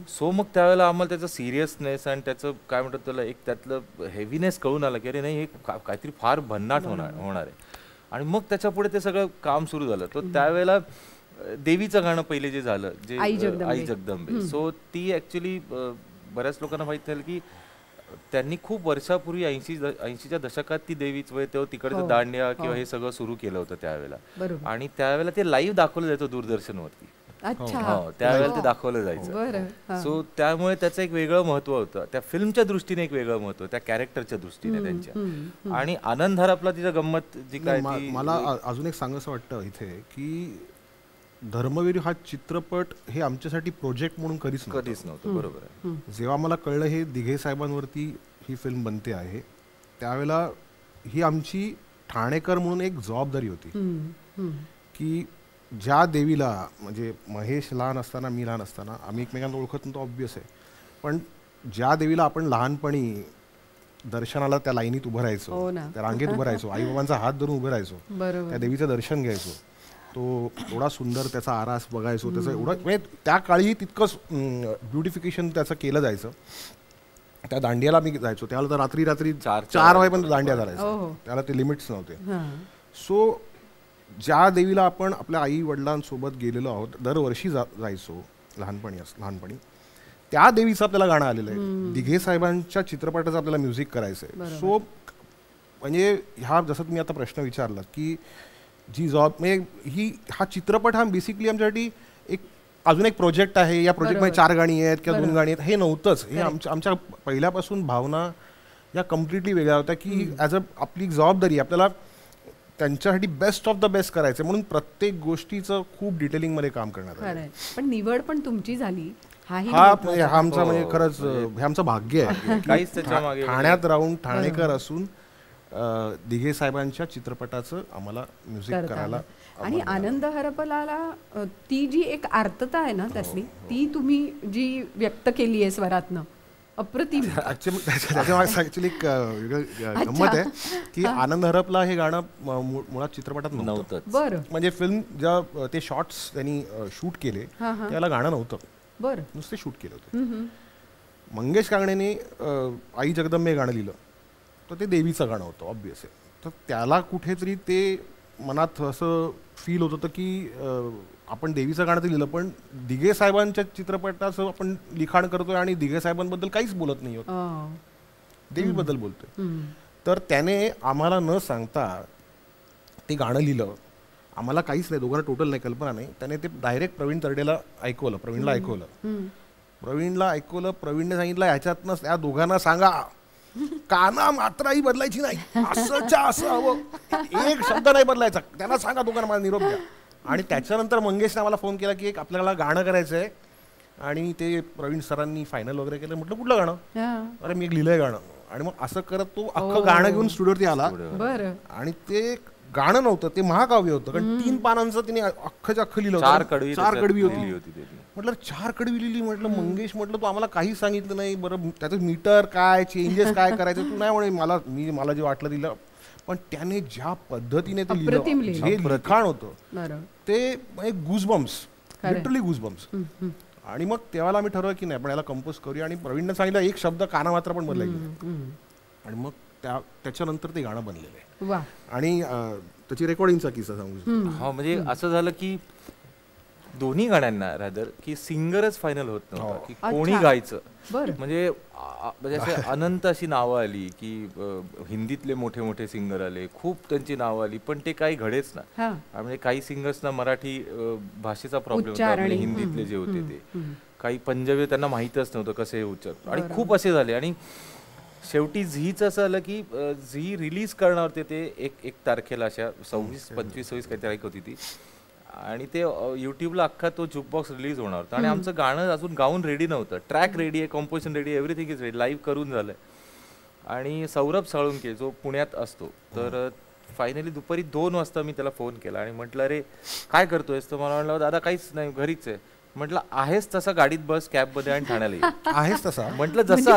सो मग त्यावेळेला आम्हाला त्याचं सिरियसनेस आणि त्याचं काय म्हणतात त्याला एक त्यातलं हेवीनेस कळून आलं की अरे नाही, हे काहीतरी फार भन्नाट होणार आहे. आणि मग त्याच्या पुढे ते सगळं काम सुरू झालं. तर त्यावेळेला देवीचं गाणं पहिले जे झालं, जे आई जगदंबे, सो ती ऍक्च्युली बऱ्याच लोकांना माहित झालं की त्यांनी खूप वर्षापूर्वी 80च्या दशकात ती देवीच तेव्हा तिकडचं दांडिया किंवा हे सगळं सुरू केलं होतं त्यावेळेला. आणि त्यावेळेला ते लाईव्ह दाखवलं जायचं दूरदर्शनवरती. त्यावेळेला ते दाखवलं जायचं. सो त्यामुळे त्याचं एक वेगळं महत्व होतं, त्या फिल्मच्या दृष्टीने एक वेगळं महत्व, त्या कॅरेक्टरच्या दृष्टीने त्यांच्या. आणि आनंद हरपला तिचं गंमत जी काय, मला अजून एक सांगायचं वाटतं इथे की धर्मवीर हा चित्रपट हे आमच्यासाठी प्रोजेक्ट म्हणून कधीच नव्हतं. बरोबर आहे. जेव्हा मला कळलं हे दिघे साहेबांवरती ही फिल्म बनते आहे, त्यावेळेला ही आमची ठाणेकर म्हणून एक जबाबदारी होती की ज्या देवीला, म्हणजे महेश लहान असताना, मी लहान असताना, आम्ही एकमेकांना ओळखत नव्हतो ऑब्वियस आहे, पण ज्या देवीला आपण लहानपणी दर्शनाला त्या लाईनीत उभं राहायचो, त्या रांगेत उभं राहायचो, आई बाबांचा हात धरून उभं राहायचो, त्या देवीचं दर्शन घ्यायचो, तो एवढा सुंदर त्याचा आरास बघायचो, त्याचं एवढं म्हणजे त्या काळी तितकंच ब्युटिफिकेशन त्याचं केलं जायचं. त्या दांडियाला मी जायचो, त्याला तर रात्री 4 वाजेपर्यंत दांडिया करायचो, त्याला ते लिमिट्स नव्हते. सो ज्या देवीला आपण आपल्या आई वडिलांसोबत गेलेलो आहोत, दरवर्षी जायचो लहानपणी, त्या देवीचं आपल्याला गाणं आलेलं आहे, दिघे साहेबांच्या चित्रपटाचं आपल्याला म्युझिक करायचं आहे. सो म्हणजे ह्या जसं तुम्ही आता प्रश्न विचारला की जी जॉब म्हणजे हा चित्रपट हा बेसिकली आमच्यासाठी अजून एक प्रोजेक्ट आहे, या प्रोजेक्टमध्ये 4 गाणी आहेत किंवा 2 गाणी आहेत, हे नव्हतंच. हे आमच्या पहिल्यापासून भावना या कम्प्लिटली वेगळ्या होत्या की ॲज अ आपली जबाबदारी आपल्याला त्यांच्यासाठी बेस्ट ऑफ द बेस्ट करायचं, म्हणून प्रत्येक गोष्टीचं खूप डिटेलिंगमध्ये काम करण्यात आलं. पण निवड पण तुमची झाली, हा आमचा म्हणजे खरंच हे आमचं भाग्य आहे. ठाण्यात राहून ठाणेकर असून दिघे साहेबांच्या चित्रपटाचं आम्हाला म्युझिक करायला. आणि आनंद हरपलाला ती जी एक आर्तता आहे ना त्यातली, ती तुम्ही जी व्यक्त केली आहे स्वरातनं, अप्रतिम. ऍक्च्युली गंमत आहे की आनंद हरपला हे गाणं मुळात चित्रपटात नव्हतं. बरं. म्हणजे फिल्म जेव्हा ते शॉर्ट्स त्यांनी शूट केले त्याला गाणं नव्हतं, बरं, नुसते शूट केलं होतं. मंगेश कांगणेने आई जगदंबे गाणं लिहिलं, तर ते देवीचं गाणं होतं ऑब्वियस आहे. तर त्याला कुठेतरी ते मनात असं फील होत होतं की आपण देवीचं गाणं ते लिहिलं, पण दिघे साहेबांच्या चित्रपटाचं आपण लिखाण करतोय आणि दिघे साहेबांबद्दल काहीच बोलत नाही होत, देवीबद्दल बोलतोय. तर त्याने आम्हाला न सांगता ते गाणं लिहिलं. आम्हाला काहीच नाही, दोघांना टोटल नाही, कल्पना नाही. त्याने ते डायरेक्ट प्रवीण तरडेला ऐकवलं, प्रवीणला ऐकवलं. प्रवीणने सांगितलं ह्याच्यातनं या दोघांना सांगा काना मात्राही बदलायची नाही, असंच्या असं हवं, एक शब्द नाही बदलायचा, त्यांना सांगा दोघांना मला निरोप द्या. आणि त्याच्यानंतर मंगेशने आम्हाला फोन केला की एक आपल्याला गाणं करायचं आहे आणि ते प्रवीण सरांनी फायनल वगैरे केलं. म्हटलं कुठलं गाणं? अरे मी एक लिहिलंय गाणं. आणि मग असं करत तो अख्खं गाणं घेऊन स्टुडिओवरती आला. बरं. आणि ते गाणं नव्हतं, ते महाकाव्य होतं, कारण 3 पानांचं तिने अख्खं लिहिलं होतं. 4 कडवी 4 कडवी होती. त्याची. म्हटलं 4 कडवी लिहिली. म्हटलं मंगेश, म्हटलं तू आम्हाला काही सांगितलं नाही, बरं त्याचं मीटर काय, चेंजेस काय करायचं तू नाही म्हणे, मला जे वाटलं दिलं. पण त्याने ज्या पद्धतीने ते लिहिलं, जे लिखाण होतं ते गुजबम्स, लिटरली गुजबम्स. आणि मग तेव्हा आम्ही ठरवलं की नाही पण याला कंपोज करूया. आणि प्रवीणने सांगितलं एक शब्द काना मात्र पण बदलायची. आणि मग त्याच्यानंतर ते गाणं बनलेलं आहे. आणि त्याची रेकॉर्डिंगचा किस्सा सांगू. हा म्हणजे असं झालं की दोन्ही गाण्यांना रादर की सिंगरच फायनल होत नव्हता की कोणी गायचं. म्हणजे असे अनंत अशी नावं आली की हिंदीतले मोठे मोठे सिंगर आले, खूप त्यांची नावं आली, पण ते काही घडेच ना. म्हणजे काही सिंगर्सना मराठी भाषेचा प्रॉब्लेम होता, म्हणजे हिंदीतले जे होते ते काही पंजाबी त्यांना माहीतच नव्हतं कसे उच्चार, आणि खूप असे झाले. आणि शेवटी झीचं असं आलं की झी रिलीज करणार होते ते 1 तारखेला, अशा 26, 25, 26 काही तारीख होती ती. आणि ते युट्यूबला अख्खा तो जुकबॉक्स रिलीज होणार होता. आणि आमचं गाणं अजून गाऊन रेडी नव्हतं, ट्रॅक रेडी आहे, कॉम्पोजिशन रेडी आहे, एव्हरीथिंग इज रेडी, लाईव्ह करून झालंय. आणि सौरभ साळुंके जो पुण्यात असतो, तर फायनली दुपारी 2 वाजता मी त्याला फोन केला आणि म्हटलं अरे काय करतोयस? तर मला म्हटलं दादा काहीच नाही, घरीच आहे. म्हटलं आहेस तसा गाडीत बस, कॅबमध्ये आणि ठाण्याला ये. आहेस तसा म्हटलं जसं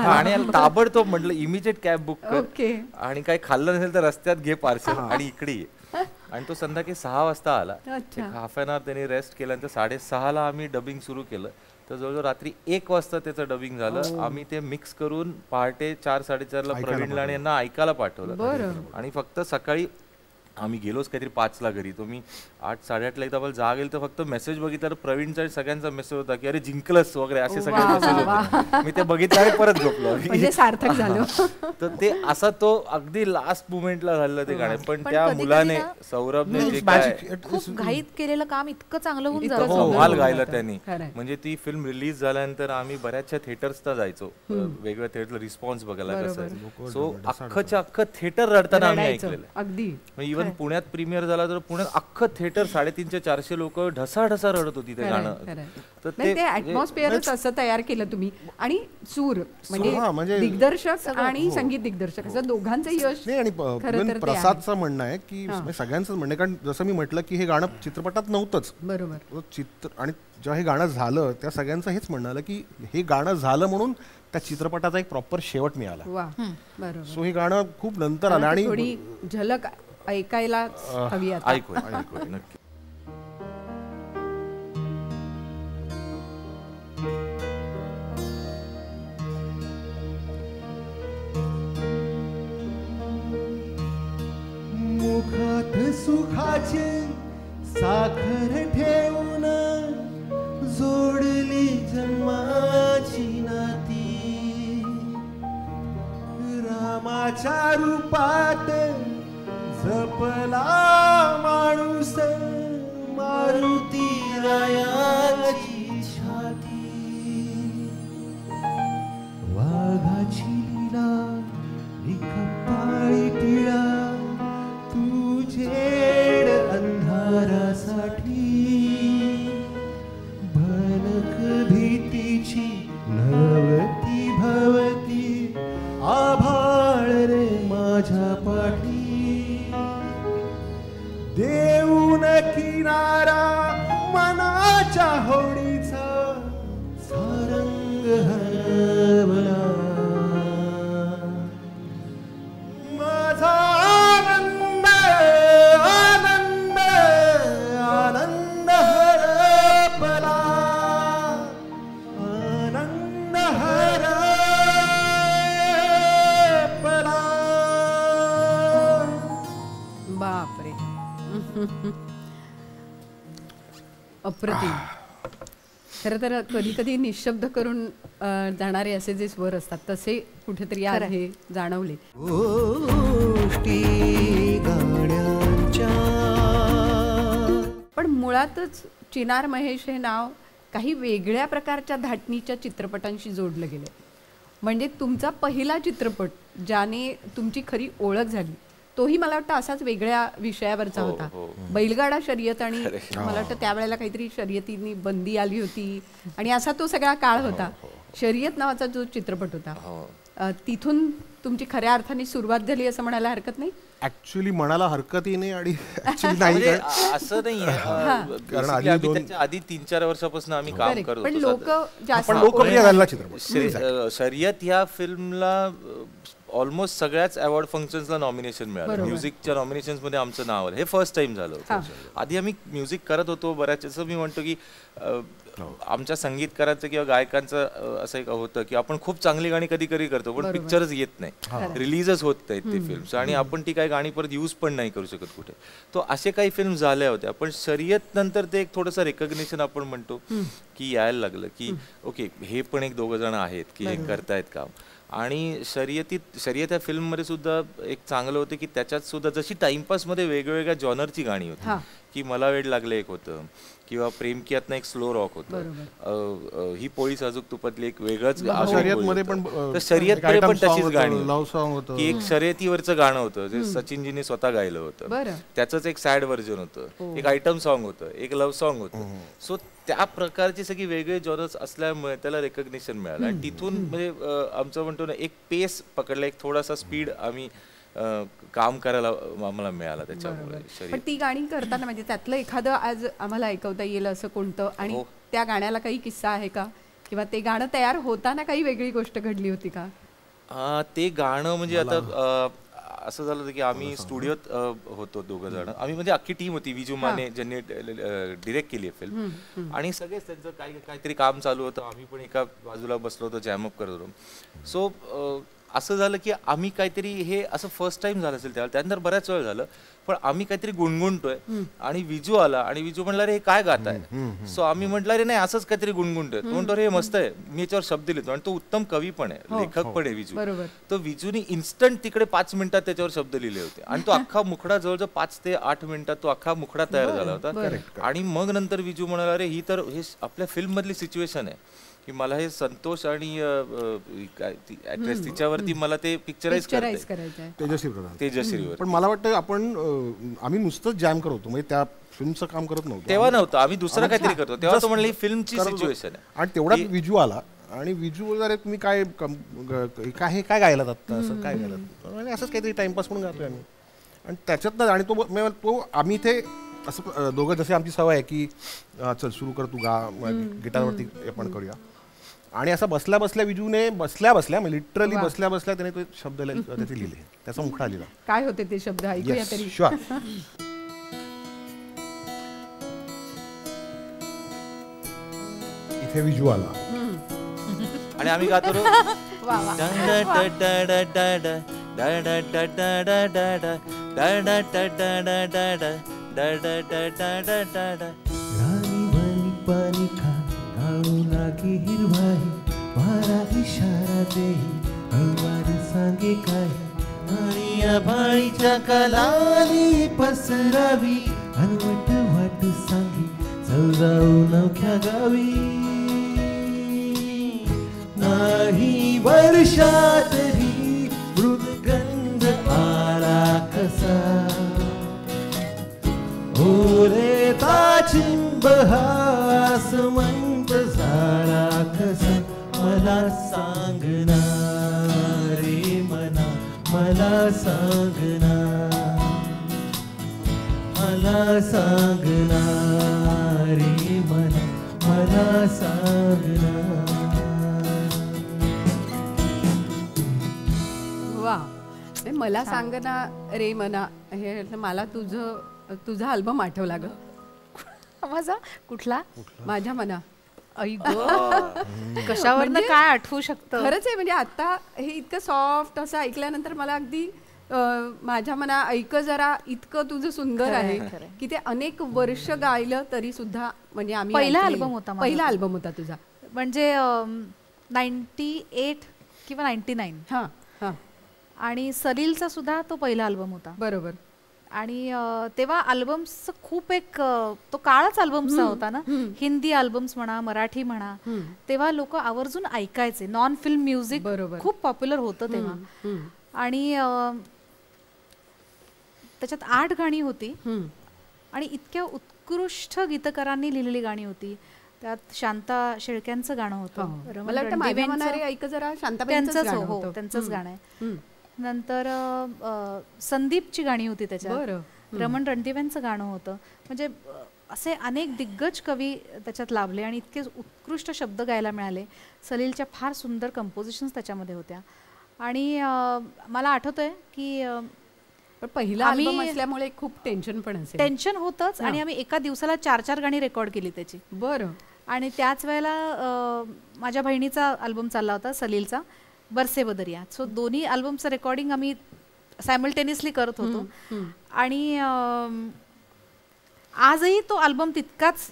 आणि ताबडतोब म्हटलं इमिजिएट कॅब बुक कर, आणि काही खाल्लं नसेल तर रस्त्यात घे पार्सल आणि इकडे ये. आणि तो संध्याकाळी 6 वाजता आला. हाफ एन आवर त्यांनी रेस्ट केल्यानंतर 6:30ला आम्ही डबिंग सुरू केलं. तर जवळजवळ रात्री 1 वाजता त्याचं डबिंग झालं. आम्ही ते मिक्स करून पहाटे 4-4:30ला प्रवीणला आणि यांना ऐकायला पाठवलं. आणि फक्त सकाळी आम्ही गेलोच काहीतरी 5ला घरी. तो मी 8-8:30ला एकदा मला जाग येईल तर फक्त मेसेज बघितला तर प्रवीणचा सगळ्यांचा मेसेज होता की अरे जिंकलंस वगैरे असे सगळे मेसेज होते. मी ते बघितलं आणि परत झोपलो. सार्थक झालं. तर ते असा तो अगदी लास्ट मुमेंटला झालं ते गाणं. पण त्या मुलाने सौरभने जे खूप घाईत केलेलं काम इतकं चांगलं होऊन जातं, कमाल गायला त्यांनी. म्हणजे ती फिल्म रिलीज झाल्यानंतर आम्ही बऱ्याचशा थिएटर्सला जायचो, वेगवेगळ्या थिएटरला रिस्पॉन्स बघायला कसं आहे. सो अख्खच्या अख्खं थिएटर रडताना आम्ही ऐकलेलं. अगदी इव्हन पुण्यात प्रीमियर झाला तर पुण्यात अख्खं थिएटर 350-400 लोक ढसाढसा रडत होती ते गाणं. तर ते ॲटमॉस्फिअरच असं तयार केलं तुम्ही. आणि सूर म्हणजे दिग्दर्शक आणि संगीत दिग्दर्शक असं दोघांचं यश. आणि प्रसादचं म्हणणं आहे की सगळ्यांचं म्हणणं आहे, कारण जसं मी म्हटलं की हे गाणं चित्रपटात नव्हतंच. बरोबर. आणि जेव्हा हे गाणं झालं त्या सगळ्यांचं हेच म्हणणं आलं की हे गाणं झालं म्हणून त्या चित्रपटाचा एक प्रॉपर शेवट मिळाला. सो हे गाणं खूप नंतर आलं. आणि थोडी झलक ऐकायला हवी आता. ऐकूया नक्की. मुखात सुखाची साखर ठेवून जोडली जन्माची नाती, रामाच्या रूपात जपला माणूस मारुती रायाची छाती, वाघाची लीला कपाळी टिळा तुझेड अंधारासाठी, भनक भीतीची नवती भवती आभाळ रे माझ्या पाठी, देऊन किनारा मनाच्या होडीचा सारंग हरवला, माझा आनंद आनंद आनंद हरपला, आनंद हरपला. बापरे. अप्रतिम. खरं तर कधी कधी निशब्द करून जाणारे असे जे स्वर असतात तसे कुठेतरी आज हे जाणवले. गोष्टी गाण्यांच्या. पण मुळातच चिनार महेश हे नाव काही वेगळ्या प्रकारच्या धाटणीच्या चित्रपटांशी जोडलं गेलं. म्हणजे तुमचा पहिला चित्रपट ज्याने तुमची खरी ओळख झाली तोही मला वाटतं असाच वेगळ्या विषयावरचा होता, बैलगाडा शर्यत. आणि मला वाटतं त्यावेळेला काहीतरी शर्यतींनी बंदी आली होती आणि असा तो सगळा काळ होता. शर्यत नावाचा जो चित्रपट होता तिथून तुमची खऱ्या अर्थाने सुरुवात झाली असं म्हणायला हरकत नाही. ऍक्च्युली म्हणायला हरकतही नाही आणि actually नाही म्हणजे काय. असं नाहीये कारण Basically आम्ही त्याच्या आधी 3-4 वर्षापासून आम्ही काम Correct. करत पण होतो. लोक जास्त पण लोकप्रिय झालेला चित्रपट. शर्यत ह्या फिल्मला ऑलमोस्ट सगळ्याच अवॉर्ड फंक्शन्सला नॉमिनेशन मिळालं. म्युझिकच्या नॉमिनेशन्स मध्ये आमचं नाव आलं. हे फर्स्ट टाइम झालं होतं. आधी आम्ही म्युझिक करत होतो बऱ्याच. असं मी म्हणतो की आमच्या संगीतकारांचं किंवा गायकांचं असं एक होतं की आपण खूप चांगली गाणी कधी कधी करतो पण पिक्चरच येत नाही, रिलीजच होत नाहीत ते फिल्म्स आणि आपण ती काही गाणी परत यूज पण नाही करू शकत कुठे. तो असे काही फिल्म झाल्या होत्या. पण शर्यत नंतर ते एक थोडंसं रेकग्निशन आपण म्हणतो की यायला लागलं की ओके हे पण एक 2 जण आहेत की हे करतायत काम. आणि शर्यत ह्या फिल्ममध्ये सुद्धा एक चांगलं होतं की त्याच्यात सुद्धा जशी टाइमपासमध्ये वेगवेगळ्या जॉनरची गाणी होती की मला वेड लागलं एक होतं किंवा प्रेम कियातनं एक स्लो रॉक होतं, ही पोळी साजूक तुपातली एक वेगळंच शर्यतमध्ये पण शर्यतमध्ये पण तशीच गाणी लव्ह सॉन्ग होतं की एक शर्यतीवरचं गाणं होतं जे सचिनजीने स्वतः गायलं होतं. त्याचंच एक सॅड व्हर्जन होतं, एक आयटम सॉन्ग होतं, एक लव्ह सॉन्ग होतं. सो त्या प्रकारची सगळी वेगळे जॉनर्स असल्यामुळे त्याला रेकग्निशन मिळालं आणि तिथून म्हणजे आमचं म्हणतो ना एक पेस पकडला, एक थोडासा स्पीड आम्ही काम करायला आम्हाला मिळाला त्याच्यामुळे. पण ती गाणी करताना म्हणजे त्यातलं एखादं आज आम्हाला ऐकवता येईल असं कोणतं आणि त्या गाण्याला काही किस्सा आहे का किंवा ते गाणं तयार होताना काही वेगळी गोष्ट घडली होती का? ते गाणं म्हणजे आता असं झालं होतं की आम्ही स्टुडिओत होतो 2 जण. आम्ही म्हणजे अख्खी टीम होती. विजू माने ज्यांनी डिरेक्ट केली आहे फिल्म आणि सगळेच त्यांचं काहीतरी काम चालू होतं. आम्ही पण एका बाजूला बसलो होतो, जॅमअप करत होतो. सो असं झालं की आम्ही काहीतरी हे असं फर्स्ट टाइम झालं असेल त्यावेळेला, त्यानंतर बऱ्याच वेळ झालं पण आम्ही काहीतरी गुणगुणतोय आणि विजू आला आणि विजू म्हणला रे हे काय गात आहे. सो आम्ही म्हटलं रे नाही असंच काहीतरी गुणगुणतोय. तो म्हणतो रे मस्त आहे, मी याच्यावर शब्द लिहितो आणि तो उत्तम कवी पण आहे, लेखक पण आहे विजू. तो विजूनी इन्स्टंट तिकडे 5 मिनिटात त्याच्यावर शब्द लिहिले होते आणि तो अख्खा मुखडा जवळजवळ 5 ते 8 मिनिटात तो अख्खा मुखडा तयार झाला होता. आणि मग नंतर विजू म्हणाला रे ही तर हे आपल्या फिल्म मधली सिच्युएशन आहे की मला हे संतोष आणि ऍक्ट्रेस तिच्यावरती मला ते पिक्चराइज करायचं तेजश्रीवर. पण मला वाटतं आम्ही नुसतंच जॅम करत होतो, म्हणजे त्या फिल्मचं काम करत नव्हतं. तेव्हा नव्हतं, आम्ही दुसरं काहीतरी करतो. तेव्हा तो म्हणला ही फिल्मची सिच्युएशन आहे आणि तेवढा विजू आला आणि विजू वगैरे तुम्ही काय गायलात आता, असं काय गायलात, असंच काहीतरी टाइमपास म्हणून गातोय आम्ही. आणि त्याच्यात आणि तो आम्ही इथे असं दोघं, जसे आमची सवय आहे की चल सुरू कर तू गा, गिटारवरती आपण करूया. आणि असं बसल्या विजूने लिटरली बसल्या त्याने तो शब्द त्याचे लिहिले, त्याचा मुखडा लिहिला. काय होते ते शब्द ऐकूया तरी? शुअर. इथे विजू आला आणि आम्ही गातो राणी बनी पाणी खा, गाळू लागे हिरवाई, वारा इशारा देई, हळवार सांगे काही, आणि या भाळीच्या कलाली पसरावी, अनवट वाट सांगी चौराऊ नवख्या गावी. नाही वर्षातही मृदगंध आला कसा, ओरे ताचिंब हास मंत झाला कसा, मला सांगना रे मना, मला सांगना, मला सांगना रे मना, मला सांगना. वा, मला सांगना रे मना, हे मला तुझा अल्बम आठवला ग. माझा कुठला? माझ्या मना. कशावरनं काय आठवू शकतं? खरंच आहे, म्हणजे आता हे इतकं सॉफ्ट असं ऐकल्यानंतर मला अगदी माझ्या मना ऐक जरा इतकं तुझं सुंदर आहे की ते अनेक वर्ष गायलं तरी सुद्धा म्हणजे आम्ही पहिला अल्बम होता, पहिला अल्बम होता तुझा, म्हणजे 98 किंवा 99. हां हां. आणि सलीलचा सुद्धा तो पहिला अल्बम होता. बरोबर. आणि तेव्हा अल्बम्सचं खूप एक तो काळच अल्बम्सचा होता ना, हिंदी अल्बम्स म्हणा, मराठी म्हणा, तेव्हा लोक आवर्जून ऐकायचे. नॉन फिल्म म्युझिक खूप पॉप्युलर होतं तेव्हा. आणि त्याच्यात 8 गाणी होती आणि इतक्या उत्कृष्ट गीतकारांनी लिहिलेली गाणी होती. त्यात शांता शेळक्यांचं गाणं होतं, मला वाटतं माझ्या मनारे ऐक जरा शांताबाईंचंच गाणं हो, होतं. त्यांचंच गाणं आहे. नंतर संदीपची गाणी होती त्याच्यात, रमण रणदिव्यांचं गाणं होतं. म्हणजे असे अनेक दिग्गज कवी त्याच्यात लाभले आणि इतके उत्कृष्ट शब्द गायला मिळाले. सलीलच्या फार सुंदर कंपोजिशन्स त्याच्यामध्ये होत्या. आणि मला आठवतंय की पहिला अल्बम असल्यामुळे खूप टेन्शन पण असेल. टेन्शन होतंच. आणि आम्ही एका दिवसाला 4-4 गाणी रेकॉर्ड केली त्याची. बरं. आणि त्याच वेळेला माझ्या बहिणीचा अल्बम चालला होता, सलीलचा, बरसे बदरिया. सो दोन्ही अल्बमचं रेकॉर्डिंग आम्ही सायमल्टेनियसली करत होतो. आणि आजही तो अल्बम तितकाच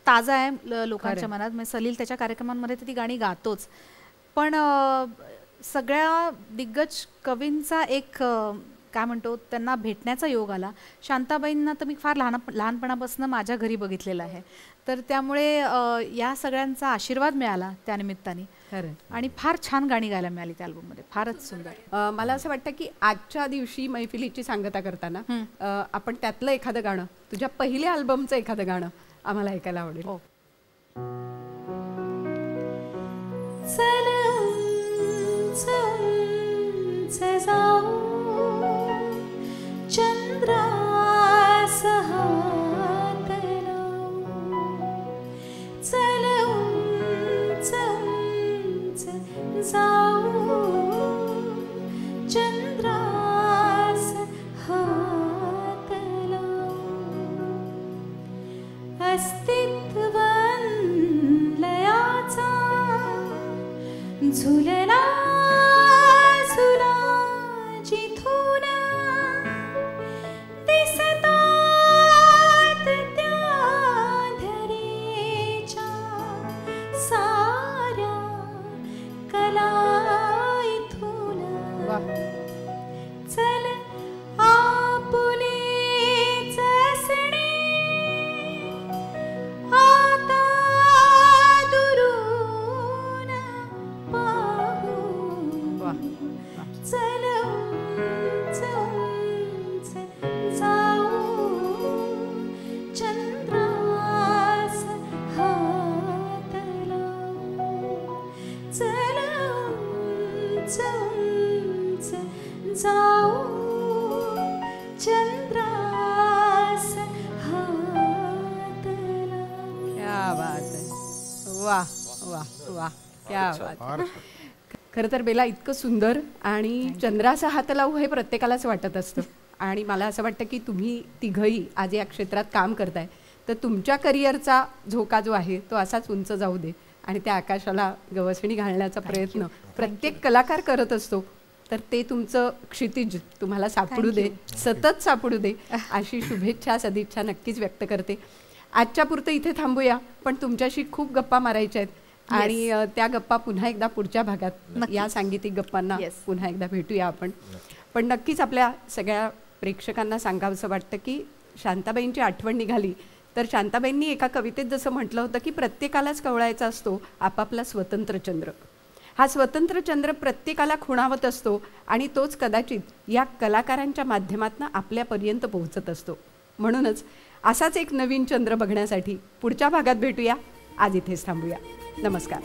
ताजा आहे लोकांच्या मनात. म्हणजे सलील त्याच्या कार्यक्रमांमध्ये ती गाणी गातोच. पण सगळ्या दिग्गज कवींचा एक काय म्हणतो त्यांना भेटण्याचा योग आला. शांताबाईंना तर मी फार लहानपणापासून माझ्या घरी बघितलेलं आहे. तर त्यामुळे या सगळ्यांचा आशीर्वाद मिळाला त्यानिमित्ताने. आणि फार छान गाणी गायला मिळाली त्या अल्बममध्ये, फारच सुंदर. मला असं वाटतं की आजच्या दिवशी मैफिलीची सांगता करताना आपण त्यातलं एखादं गाणं, तुझ्या पहिल्या अल्बमचं एखादं गाणं आम्हाला ऐकायला आवडेल. हो. झुलला झुला जिथून दिसतात त्या धरेच्या साऱ्या कला इथून. चल आपुलेच असणे आता दुरून पाहू. चल उंच उंच जाऊ चंद्रास हात लावू. चल उंच उंच जाऊ चंद्रास हात लावू. क्या बात आहे. वाह वाह वाह, क्या बात. खरं तर बेला, इतकं सुंदर. आणि चंद्राचा हात लावू हे प्रत्येकालाच वाटत असतं. आणि मला असं वाटतं की तुम्ही तिघही आज या क्षेत्रात काम करताय, तर तुमच्या करिअरचा झोका जो आहे तो असाच उंच जाऊ दे आणि त्या आकाशाला गवसणी घालण्याचा प्रयत्न प्रत्येक कलाकार करत असतो. तर ते तुमचं क्षितिज तुम्हाला सापडू दे, सतत सापडू दे, अशी शुभेच्छा सदिच्छा नक्कीच व्यक्त करते. आजच्या पुरतं इथे थांबूया, पण तुमच्याशी खूप गप्पा मारायच्या आहेत. आणि त्या गप्पा पुन्हा एकदा पुढच्या भागात या सांगीतिक गप्पांना पुन्हा एकदा भेटूया आपण. पण नक्कीच आपल्या सगळ्या प्रेक्षकांना सांगावंसं वाटतं की शांताबाईंची आठवण निघाली तर शांताबाईंनी एका कवितेत जसं म्हटलं होतं की प्रत्येकालाच कवळायचा असतो आपापला स्वतंत्र चंद्र. हा स्वतंत्र चंद्र प्रत्येकाला खुणावत असतो आणि तोच कदाचित या कलाकारांच्या माध्यमातून आपल्यापर्यंत पोहोचत असतो. म्हणूनच असाच एक नवीन चंद्र बघण्यासाठी पुढच्या भागात भेटूया. आज इथेच थांबूया. नमस्कार.